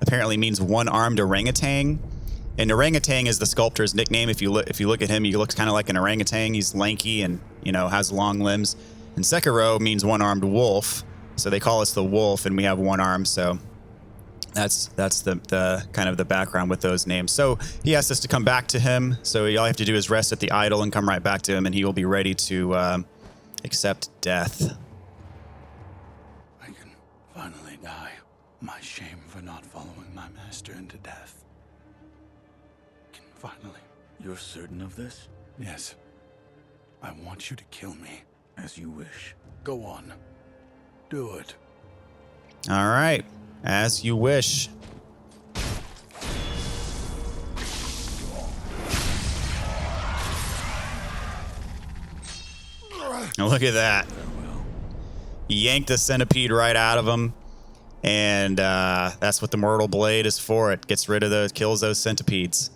Speaker 1: apparently means one-armed orangutan. And orangutan is the sculptor's nickname. If you look at him, he looks kind of like an orangutan. He's lanky and has long limbs. And Sekiro means one-armed wolf. So they call us the wolf, and we have one arm. So that's the kind of the background with those names. So he asked us to come back to him. So all you have to do is rest at the idol and come right back to him, and he will be ready to accept death.
Speaker 3: I can finally die. My shame for not following my master into death. Finally. You're certain of this? Yes. I want you to kill me. As you wish. Go on. Do it.
Speaker 1: All right. As you wish. Look at that.
Speaker 3: Farewell.
Speaker 1: Yanked the centipede right out of him. And that's what the Mortal Blade is for. It gets rid of kills those centipedes.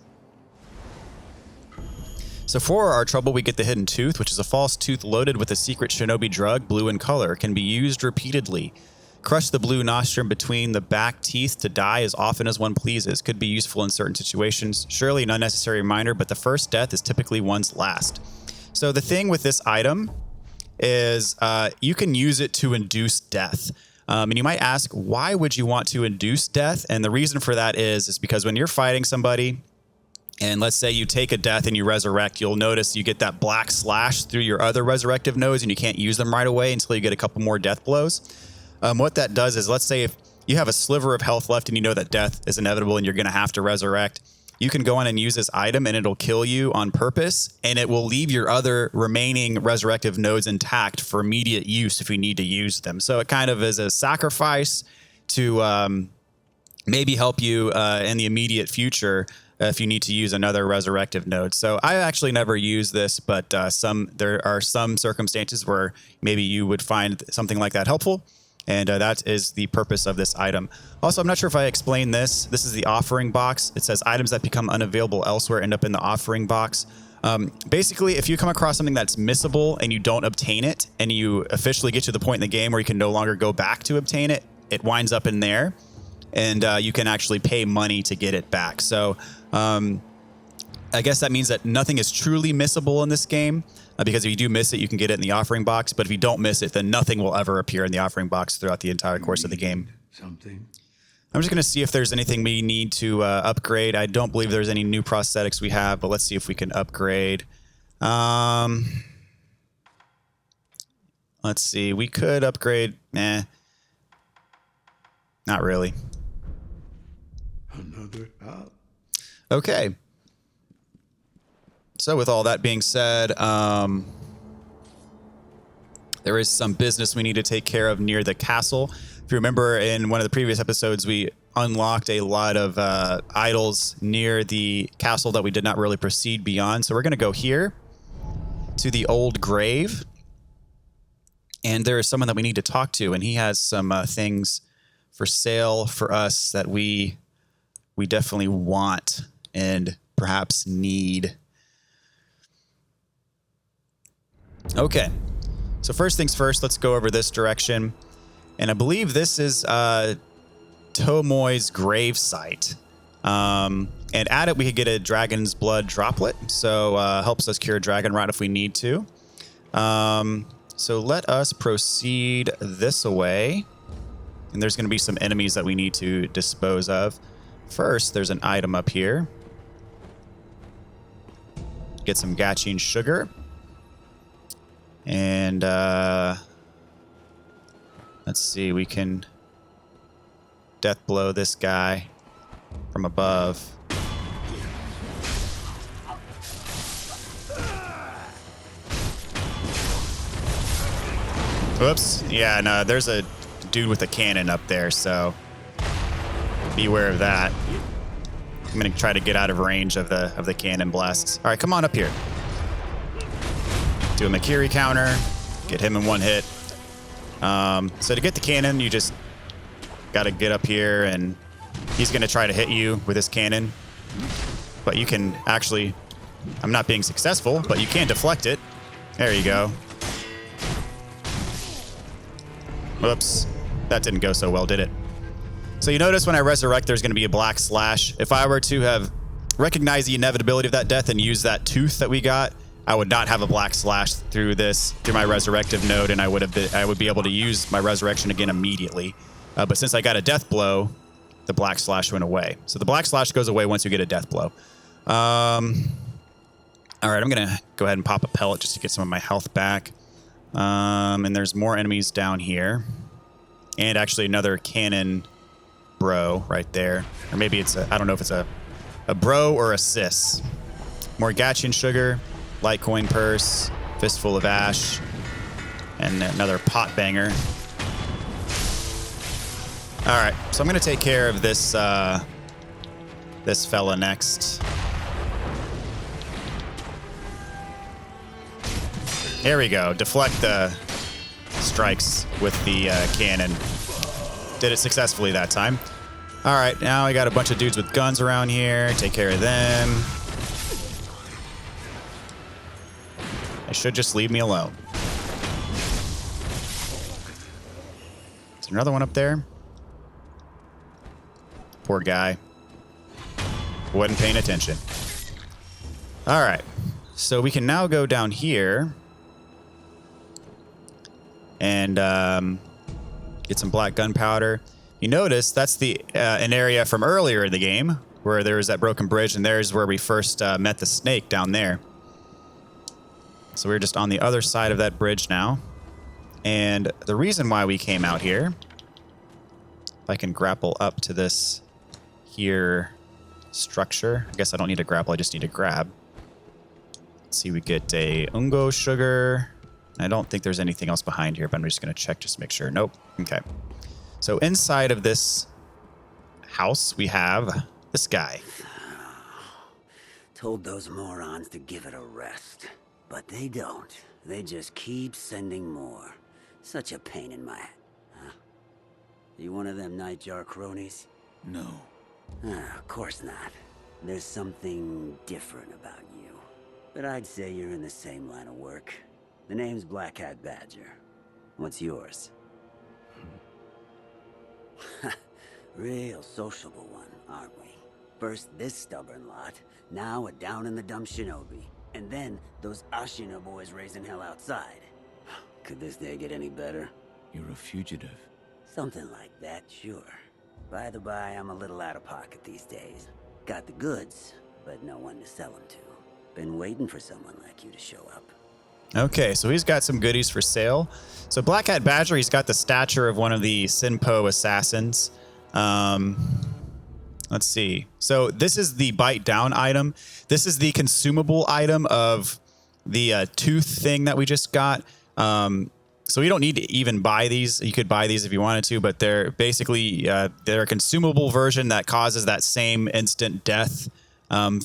Speaker 1: So for our trouble, we get the hidden tooth, which is a false tooth loaded with a secret shinobi drug, blue in color. Can be used repeatedly. Crush the blue nostrum between the back teeth to die as often as one pleases. Could be useful in certain situations. Surely an unnecessary reminder, but the first death is typically one's last. So the thing with this item is you can use it to induce death. And you might ask, why would you want to induce death? And the reason for that is because when you're fighting somebody, and let's say you take a death and you resurrect, you'll notice you get that black slash through your other resurrective nodes, and you can't use them right away until you get a couple more death blows. What that does is, let's say if you have a sliver of health left and you know that death is inevitable and you're going to have to resurrect, you can go on and use this item and it'll kill you on purpose, and it will leave your other remaining resurrective nodes intact for immediate use if you need to use them. So it kind of is a sacrifice to maybe help you in the immediate future if you need to use another resurrective node. So I actually never use this, but there are some circumstances where maybe you would find something like that helpful. And that is the purpose of this item. Also, I'm not sure if I explained this. This is the offering box. It says items that become unavailable elsewhere end up in the offering box. Basically, if you come across something that's missable and you don't obtain it, and you officially get to the point in the game where you can no longer go back to obtain it, it winds up in there. And you can actually pay money to get it back. So I guess that means that nothing is truly missable in this game. Because if you do miss it, you can get it in the offering box. But if you don't miss it, then nothing will ever appear in the offering box throughout the entire course of the game.
Speaker 4: Something.
Speaker 1: I'm just going to see if there's anything we need to upgrade. I don't believe there's any new prosthetics we have, but let's see if we can upgrade. Let's see. We could upgrade. Not really.
Speaker 4: Another out.
Speaker 1: Okay. So with all that being said, there is some business we need to take care of near the castle. If you remember in one of the previous episodes, we unlocked a lot of idols near the castle that we did not really proceed beyond. So we're going to go here to the old grave. And there is someone that we need to talk to, and he has some things for sale for us that we definitely want and perhaps need. Okay, so first things first, let's go over this direction. And I believe this is Tomoe's grave site. And at it, we could get a dragon's blood droplet. So helps us cure dragon rot if we need to. So let us proceed this way. And there's going to be some enemies that we need to dispose of. First, there's an item up here. Get some gachine sugar. And let's see, we can death blow this guy from above. Whoops. Yeah, no, there's a dude with a cannon up there, so beware of that. I'm going to try to get out of range of the cannon blasts. All right, come on up here. Do a Makiri counter, get him in one hit. So to get the cannon, you just got to get up here, and he's going to try to hit you with his cannon. But you can actually, I'm not being successful, but you can deflect it. There you go. Whoops, that didn't go so well, did it? So you notice when I resurrect, there's going to be a black slash. If I were to have recognized the inevitability of that death and used that tooth that we got, I would not have a black slash through my resurrective node, and I would be able to use my resurrection again immediately. But since I got a death blow, the black slash went away. So the black slash goes away once you get a death blow. All right, I'm gonna go ahead and pop a pellet just to get some of my health back. And there's more enemies down here, and actually another cannon bro right there, or maybe it's I don't know if it's a bro or a sis. More gaching sugar. Litecoin purse, fistful of ash, and another pot banger. All right, so I'm gonna take care of this this fella next. Here we go. Deflect the strikes with the cannon. Did it successfully that time. All right, now I got a bunch of dudes with guns around here. Take care of them. You should just leave me alone. Is there another one up there? Poor guy. Wasn't paying attention. All right. So we can now go down here and get some black gunpowder. You notice that's an area from earlier in the game where there was that broken bridge, and there's where we first met the snake down there. So we're just on the other side of that bridge now. And the reason why we came out here, if I can grapple up to this here structure. I guess I don't need to grapple, I just need to grab. Let's see, we get a Ungo sugar. I don't think there's anything else behind here, but I'm just going to check just to make sure. Nope. Okay. So inside of this house, we have this guy.
Speaker 9: Told those morons to give it a rest. But they don't. They just keep sending more. Such a pain in my... Huh? You one of them Nightjar cronies?
Speaker 3: No.
Speaker 9: Of course not. There's something different about you. But I'd say you're in the same line of work. The name's Black Hat Badger. What's yours? Real sociable one, aren't we? First this stubborn lot, now a down-in-the-dump shinobi. And then those Ashina boys raising hell outside. Could this day get any better?
Speaker 3: You're a fugitive.
Speaker 9: Something like that, sure. By the by, I'm a little out of pocket these days. Got the goods, but no one to sell them to. Been waiting for someone like you to show up.
Speaker 1: Okay, so he's got some goodies for sale. So Black Hat Badger, he's got the stature of one of the Senpou assassins. Let's see. So this is the bite down item. This is the consumable item of the tooth thing that we just got. So you don't need to even buy these. You could buy these if you wanted to, but they're basically they're a consumable version that causes that same instant death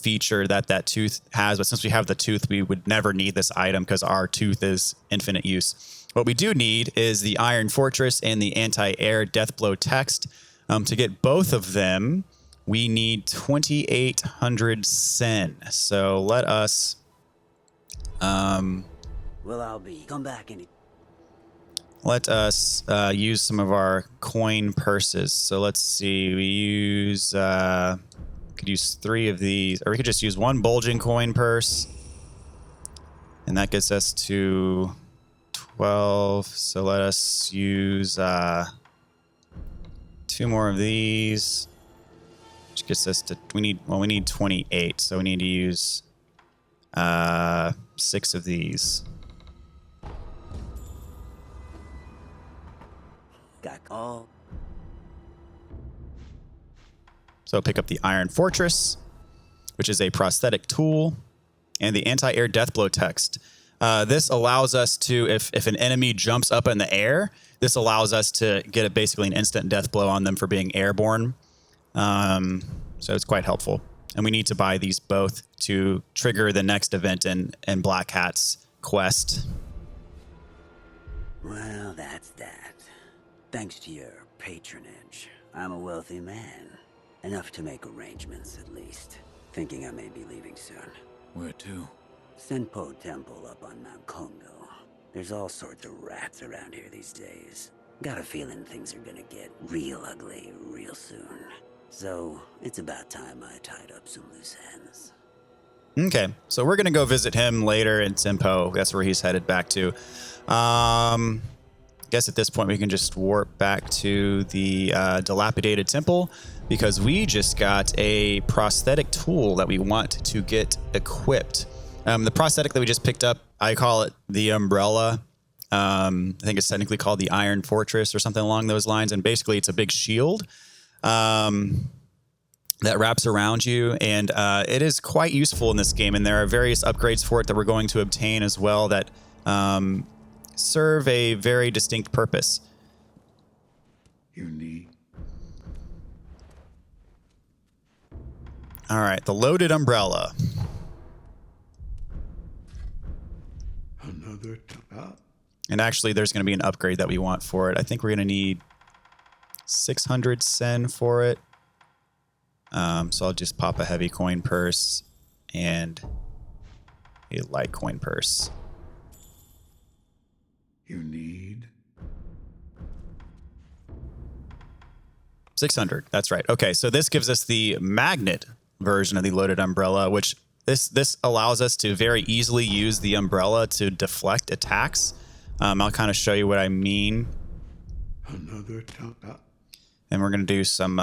Speaker 1: feature that tooth has. But since we have the tooth, we would never need this item because our tooth is infinite use. What we do need is the Iron Fortress and the Anti-Air Death Blow text. To get both of them, we need 2,800 sen. So let us...
Speaker 9: Well, I'll be... Come back any...
Speaker 1: Let us use some of our coin purses. So let's see. We use... could use 3 of these. Or we could just use 1 bulging coin purse. And that gets us to 12. So let us use 2 more of these. Which gets us to... We need 28. So we need to use 6 of these.
Speaker 9: Got all.
Speaker 1: So pick up the Iron Fortress, which is a prosthetic tool, and the Anti-Air Death Blow text. This allows us to, if an enemy jumps up in the air, this allows us to get basically an instant death blow on them for being airborne. So it's quite helpful. And we need to buy these both to trigger the next event in Black Hat's quest.
Speaker 9: Well, that's that. Thanks to your patronage, I'm a wealthy man. Enough to make arrangements, at least. Thinking I may be leaving soon.
Speaker 3: Where to?
Speaker 9: Senpou Temple up on Mount Kongo. There's all sorts of rats around here these days. Got a feeling things are gonna get real ugly real soon. So, it's about time I tied up some loose ends.
Speaker 1: Okay, so we're going to go visit him later in Senpou. That's where he's headed back to. Guess at this point we can just warp back to the dilapidated temple because we just got a prosthetic tool that we want to get equipped. The prosthetic that we just picked up, I call it the umbrella. I think it's technically called the Iron Fortress or something along those lines. And basically it's a big shield that wraps around you. And it is quite useful in this game. And there are various upgrades for it that we're going to obtain as well that serve a very distinct purpose.
Speaker 4: Unique.
Speaker 1: All right, the loaded umbrella.
Speaker 4: Another top.
Speaker 1: And actually, there's going to be an upgrade that we want for it. I think we're going to need 600 sen for it. So I'll just pop a heavy coin purse and a light coin purse.
Speaker 4: you need?
Speaker 1: 600. That's right. Okay, so this gives us the magnet version of the loaded umbrella, which this allows us to very easily use the umbrella to deflect attacks. I'll kind of show you what I mean.
Speaker 4: Another top.
Speaker 1: And we're going to do some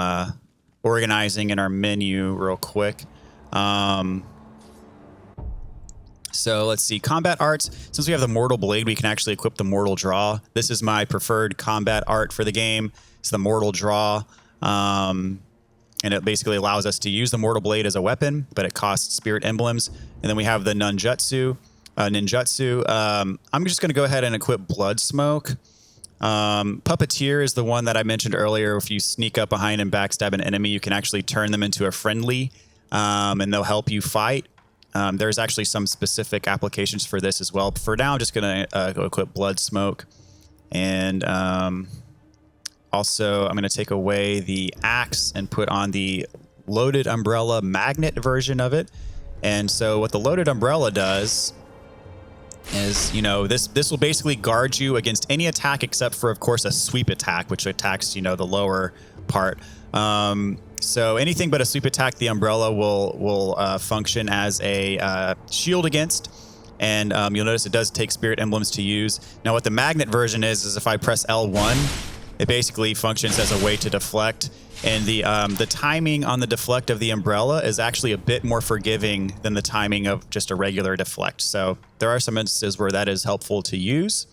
Speaker 1: organizing in our menu real quick. So let's see, combat arts. Since we have the Mortal Blade, we can actually equip the Mortal Draw. This is my preferred combat art for the game. It's the Mortal Draw. And it basically allows us to use the Mortal Blade as a weapon, but it costs spirit emblems. And then we have the ninjutsu. I'm just going to go ahead and equip Blood Smoke. Puppeteer is the one that I mentioned earlier. If you sneak up behind and backstab an enemy, you can actually turn them into a friendly, and they'll help you fight. There's actually some specific applications for this as well. For now, I'm just going to go equip Blood Smoke. And also, I'm going to take away the axe and put on the loaded umbrella magnet version of it. And so what the loaded umbrella does is, you know, this will basically guard you against any attack except for, of course, a sweep attack, which attacks, you know, the lower part. So anything but a sweep attack, the umbrella will function as a shield against. And you'll notice it does take spirit emblems to use. Now, what the magnet version is if I press L1, it basically functions as a way to deflect. And the timing on the deflect of the umbrella is actually a bit more forgiving than the timing of just a regular deflect. So there are some instances where that is helpful to use.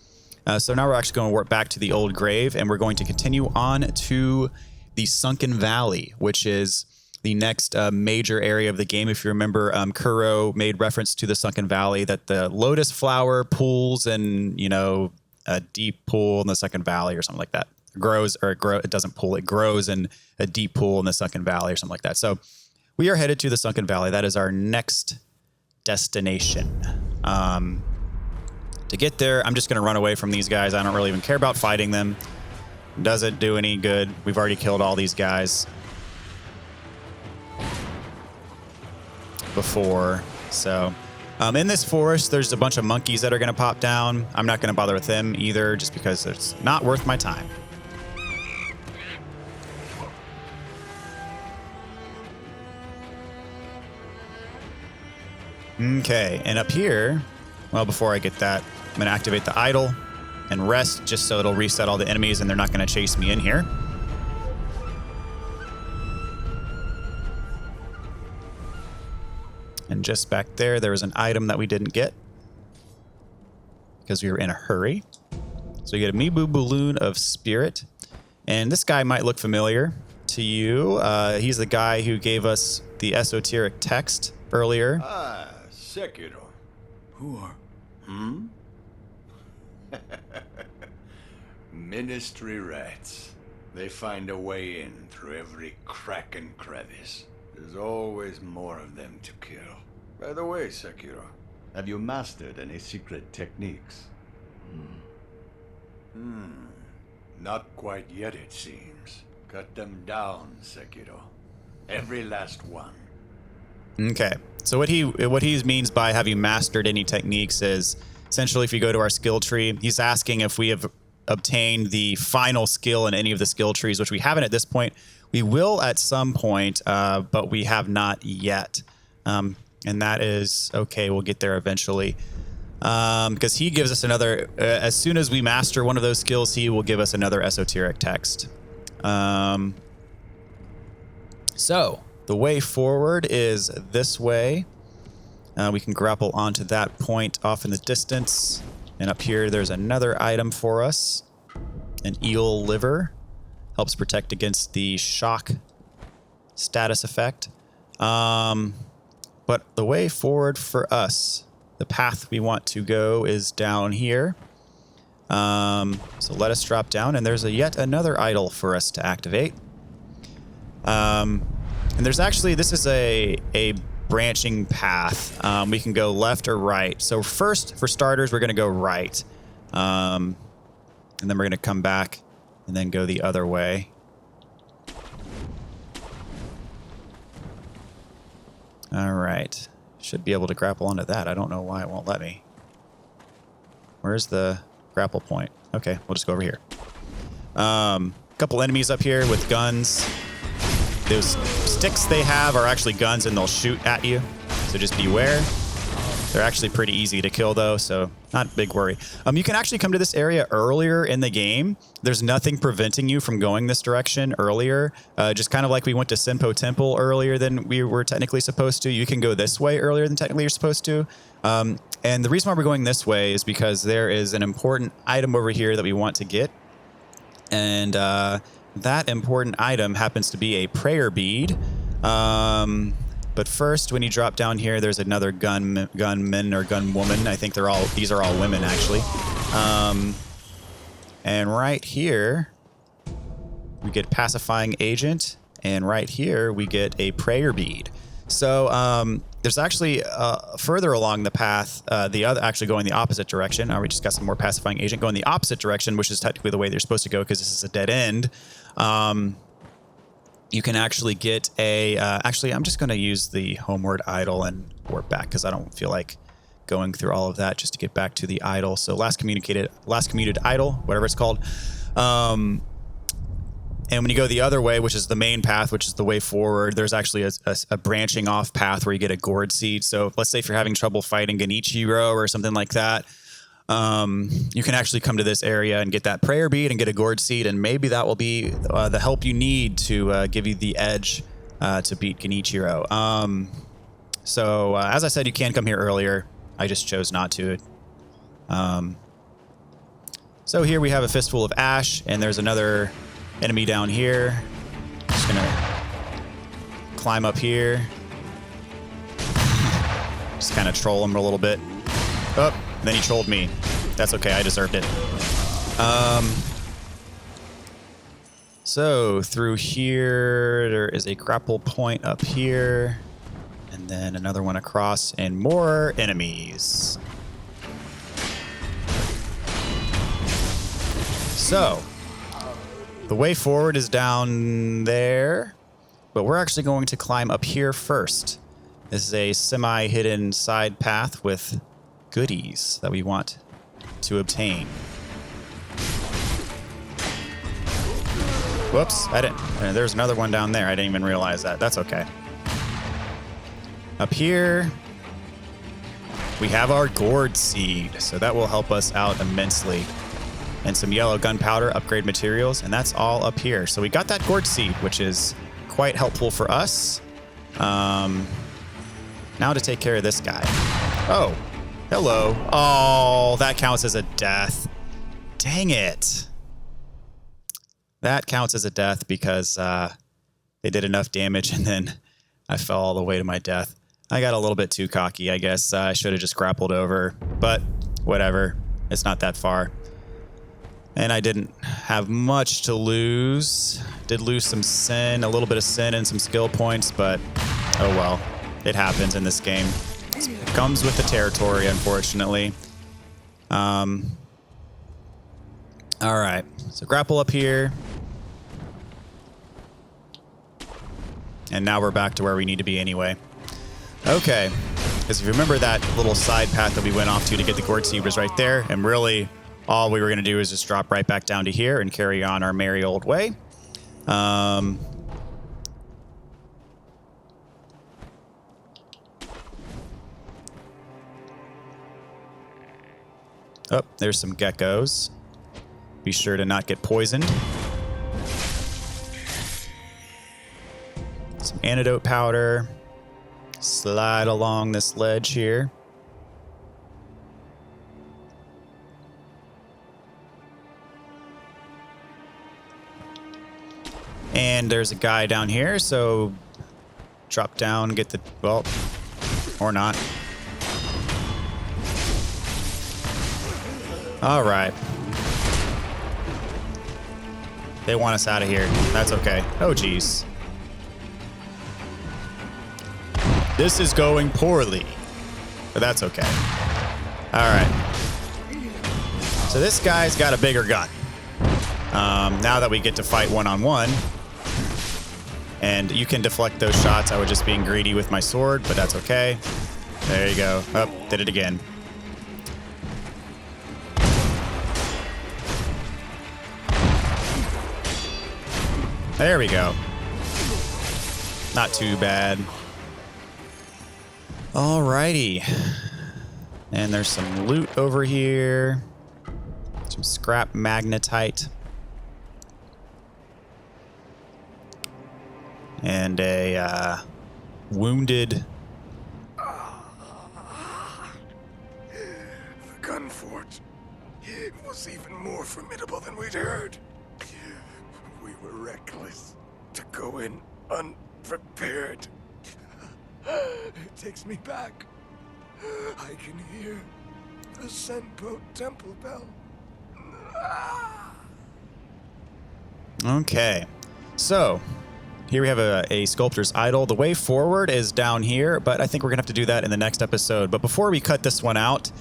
Speaker 1: So now we're actually going to work back to the old grave, and we're going to continue on to the Sunken Valley, which is the next major area of the game. If you remember, Kuro made reference to the Sunken Valley, that the lotus flower pools in, you know, a deep pool in the Sunken Valley or something like that. It doesn't pool, it grows in a deep pool in the Sunken Valley or something like that. So we are headed to the Sunken Valley. That is our next destination. To get there, I'm just going to run away from these guys. I don't really even care about fighting them. Doesn't do any good. We've already killed all these guys before. So in this forest, there's a bunch of monkeys that are going to pop down. I'm not going to bother with them either, just because it's not worth my time. Okay, and up here, well, before I get that, I'm going to activate the idol and rest, just so it'll reset all the enemies and they're not going to chase me in here. And just back there, there was an item that we didn't get because we were in a hurry. So you get a Mibu Balloon of Spirit. And this guy might look familiar to you. He's the guy who gave us the esoteric text earlier.
Speaker 4: Ah, Sekiro.
Speaker 3: Who are...
Speaker 4: Ministry rats. They find a way in through every crack and crevice. There's always more of them to kill. By the way, Sekiro, have you mastered any secret techniques? Not quite yet, it seems. Cut them down, Sekiro. Every last one.
Speaker 1: Okay. So what he means by have you mastered any techniques is essentially if you go to our skill tree, he's asking if we have obtained the final skill in any of the skill trees, which we haven't at this point. We will at some point, but we have not yet. And that is okay. We'll get there eventually. Because he gives us another, as soon as we master one of those skills, he will give us another esoteric text. So the way forward is this way. We can grapple onto that point off in the distance. And up here, there's another item for us. An eel liver. Helps protect against the shock status effect. But the way forward for us, the path we want to go is down here. So let us drop down, and there's yet another idol for us to activate. And there's actually, this is a branching path. We can go left or right. So first, for starters, we're going to go right. And then we're going to come back and then go the other way. All right. Should be able to grapple onto that. I don't know why it won't let me. Where's the grapple point. Okay, we'll just go over here. Couple enemies up here with guns. Those sticks they have are actually guns and they'll shoot at you. So just beware. They're actually pretty easy to kill though, so not a big worry. You can actually come to this area earlier in the game. There's nothing preventing you from going this direction earlier. Just kind of like we went to Senpou Temple earlier than we were technically supposed to. You can go this way earlier than technically you're supposed to. And the reason why we're going this way is because there is an important item over here that we want to get. And that important item happens to be a prayer bead. But first, when you drop down here, there's another gunman or gunwoman. I think these are all women, actually. And right here, we get pacifying agent. And right here, we get a prayer bead. So there's actually further along the path, actually going the opposite direction. We just got some more pacifying agent going the opposite direction, which is technically the way they're supposed to go because this is a dead end. You can actually get a, actually, I'm just going to use the homeward idol and warp back because I don't feel like going through all of that just to get back to the idol. So last commuted idol, whatever it's called. And when you go the other way, which is the main path, which is the way forward, there's actually a branching off path where you get a gourd seed. So let's say if you're having trouble fighting Genichiro or something like that, you can actually come to this area and get that prayer bead and get a gourd seed, and maybe that will be the help you need to give you the edge to beat Genichiro. So as I said, you can come here earlier. I just chose not to. So here we have a fistful of ash, and there's another enemy down here. Just gonna climb up here. Just kind of troll him a little bit. Oh. Then he trolled me. That's okay. I deserved it. So through here, there is a grapple point up here. And then another one across and more enemies. So the way forward is down there, but we're actually going to climb up here first. This is a semi-hidden side path with goodies that we want to obtain. Whoops, I didn't. There's another one down there. I didn't even realize that. That's okay. Up here, we have our gourd seed, so that will help us out immensely. And some yellow gunpowder, upgrade materials, and that's all up here. So we got that gourd seed, which is quite helpful for us. Now to take care of this guy. Oh. Hello. Oh, that counts as a death. Dang it. That counts as a death because they did enough damage and then I fell all the way to my death. I got a little bit too cocky, I guess. I should have just grappled over, but whatever. It's not that far. And I didn't have much to lose. Did lose some sin, a little bit of sin and some skill points, but oh well. It happens in this game. It comes with the territory, unfortunately. All right, so grapple up here. And now we're back to where we need to be anyway. Okay, because if you remember that little side path that we went off to get the gourd seed was right there. And really, all we were going to do is just drop right back down to here and carry on our merry old way. Oh, there's some geckos. Be sure to not get poisoned. Some antidote powder. Slide along this ledge here. And there's a guy down here, so drop down, get the, well, or not. All right. They want us out of here. That's okay. Oh, geez. This is going poorly, but that's okay. All right. So this guy's got a bigger gun. Now that we get to fight one-on-one, and you can deflect those shots. I was just being greedy with my sword, but that's okay. There you go. Oh, did it again. There we go. Not too bad. Alrighty. And there's some loot over here. Some scrap magnetite. And a wounded...
Speaker 7: The gun fort was even more formidable than we'd heard. We were reckless to go in unprepared. It takes me back. I can hear the Senpou temple bell.
Speaker 1: Okay. So, here we have a sculptor's idol. The way forward is down here, but I think we're going to have to do that in the next episode. But before we cut this one out,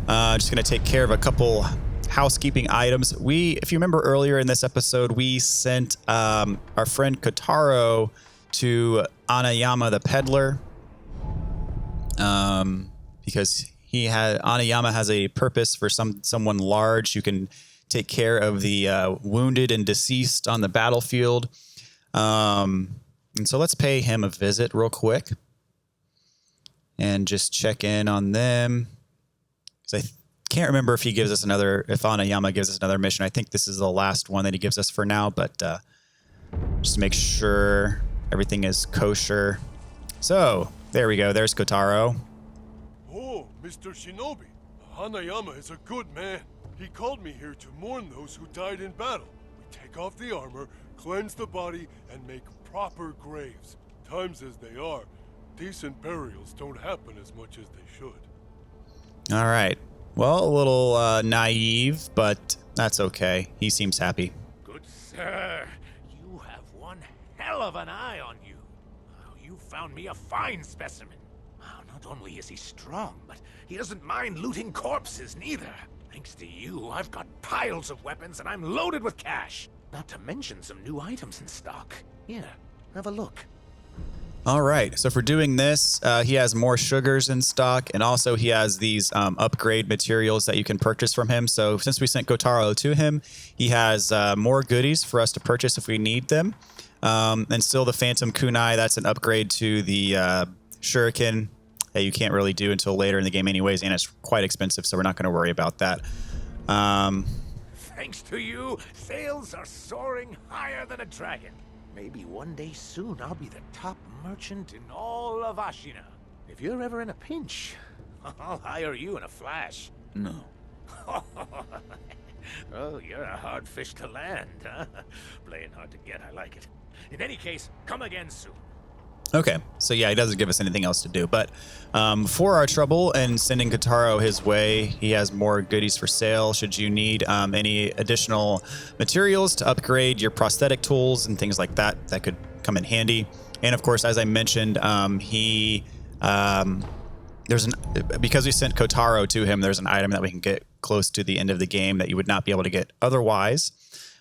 Speaker 1: just going to take care of a couple housekeeping items. If you remember earlier in this episode, we sent our friend Kotaro to Anayama the peddler, because Anayama has a purpose for someone large who can take care of the wounded and deceased on the battlefield. And so let's pay him a visit real quick and just check in on them. Because I can't remember if Anayama gives us another mission. I think this is the last one that he gives us for now, but just to make sure everything is kosher. So there we go. There's Kotaro.
Speaker 7: Oh, Mr. Shinobi, Hanayama is a good man. He called me here to mourn those who died in battle. We take off the armor, cleanse the body, and make proper graves. Times as they are, decent burials don't happen as much as they should.
Speaker 1: All right. Well, a little naive, but that's okay. He seems happy.
Speaker 10: Good sir, you have one hell of an eye on you. You found me a fine specimen. Not only is he strong, but he doesn't mind looting corpses neither. Thanks to you, I've got piles of weapons and I'm loaded with cash. Not to mention some new items in stock. Here, have a look.
Speaker 1: All right. So for doing this, he has more sugars in stock, and also he has these upgrade materials that you can purchase from him. So since we sent Kotaro to him, he has more goodies for us to purchase if we need them. And still the Phantom Kunai, that's an upgrade to the Shuriken that you can't really do until later in the game anyways, and it's quite expensive, so we're not going to worry about that.
Speaker 10: Thanks to you, sales are soaring higher than a dragon. Maybe one day soon I'll be the top merchant in all of Ashina. If you're ever in a pinch, I'll hire you in a flash.
Speaker 3: No.
Speaker 10: Oh, you're a hard fish to land, huh? Playing hard to get, I like it. In any case, come again soon.
Speaker 1: Okay, so yeah, he doesn't give us anything else to do. But for our trouble and sending Kotaro his way, he has more goodies for sale should you need any additional materials to upgrade your prosthetic tools and things like that that could come in handy. And of course, as I mentioned, because we sent Kotaro to him, there's an item that we can get close to the end of the game that you would not be able to get otherwise.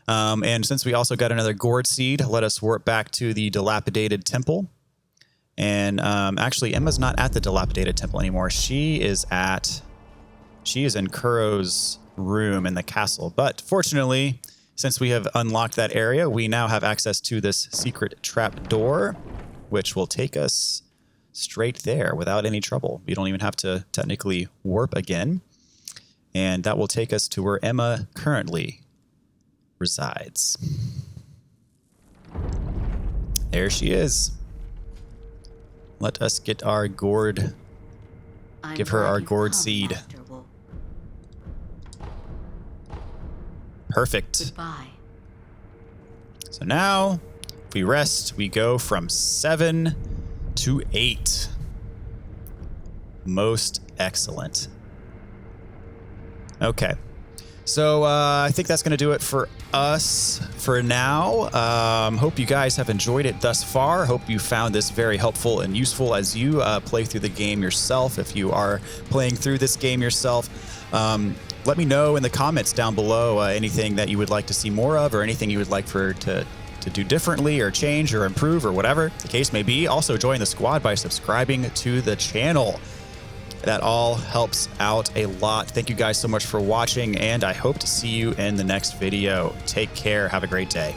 Speaker 1: And since we also got another gourd seed, let us warp back to the dilapidated temple. And actually, Emma's not at the dilapidated temple anymore. She is in Kuro's room in the castle. But fortunately, since we have unlocked that area, we now have access to this secret trap door, which will take us straight there without any trouble. We don't even have to technically warp again. And that will take us to where Emma currently resides. There she is. Let us get our gourd. Give her our gourd seed. Perfect.
Speaker 6: Goodbye.
Speaker 1: So now, if we rest, we go from 7 to 8. Most excellent. Okay. So I think that's going to do it for us for now. Hope you guys have enjoyed it thus far. Hope you found this very helpful and useful as you play through the game yourself. If you are playing through this game yourself, let me know in the comments down below anything that you would like to see more of, or anything you would like to do differently or change or improve or whatever the case may be. Also join the squad by subscribing to the channel. That all helps out a lot. Thank you guys so much for watching, and I hope to see you in the next video. Take care. Have a great day.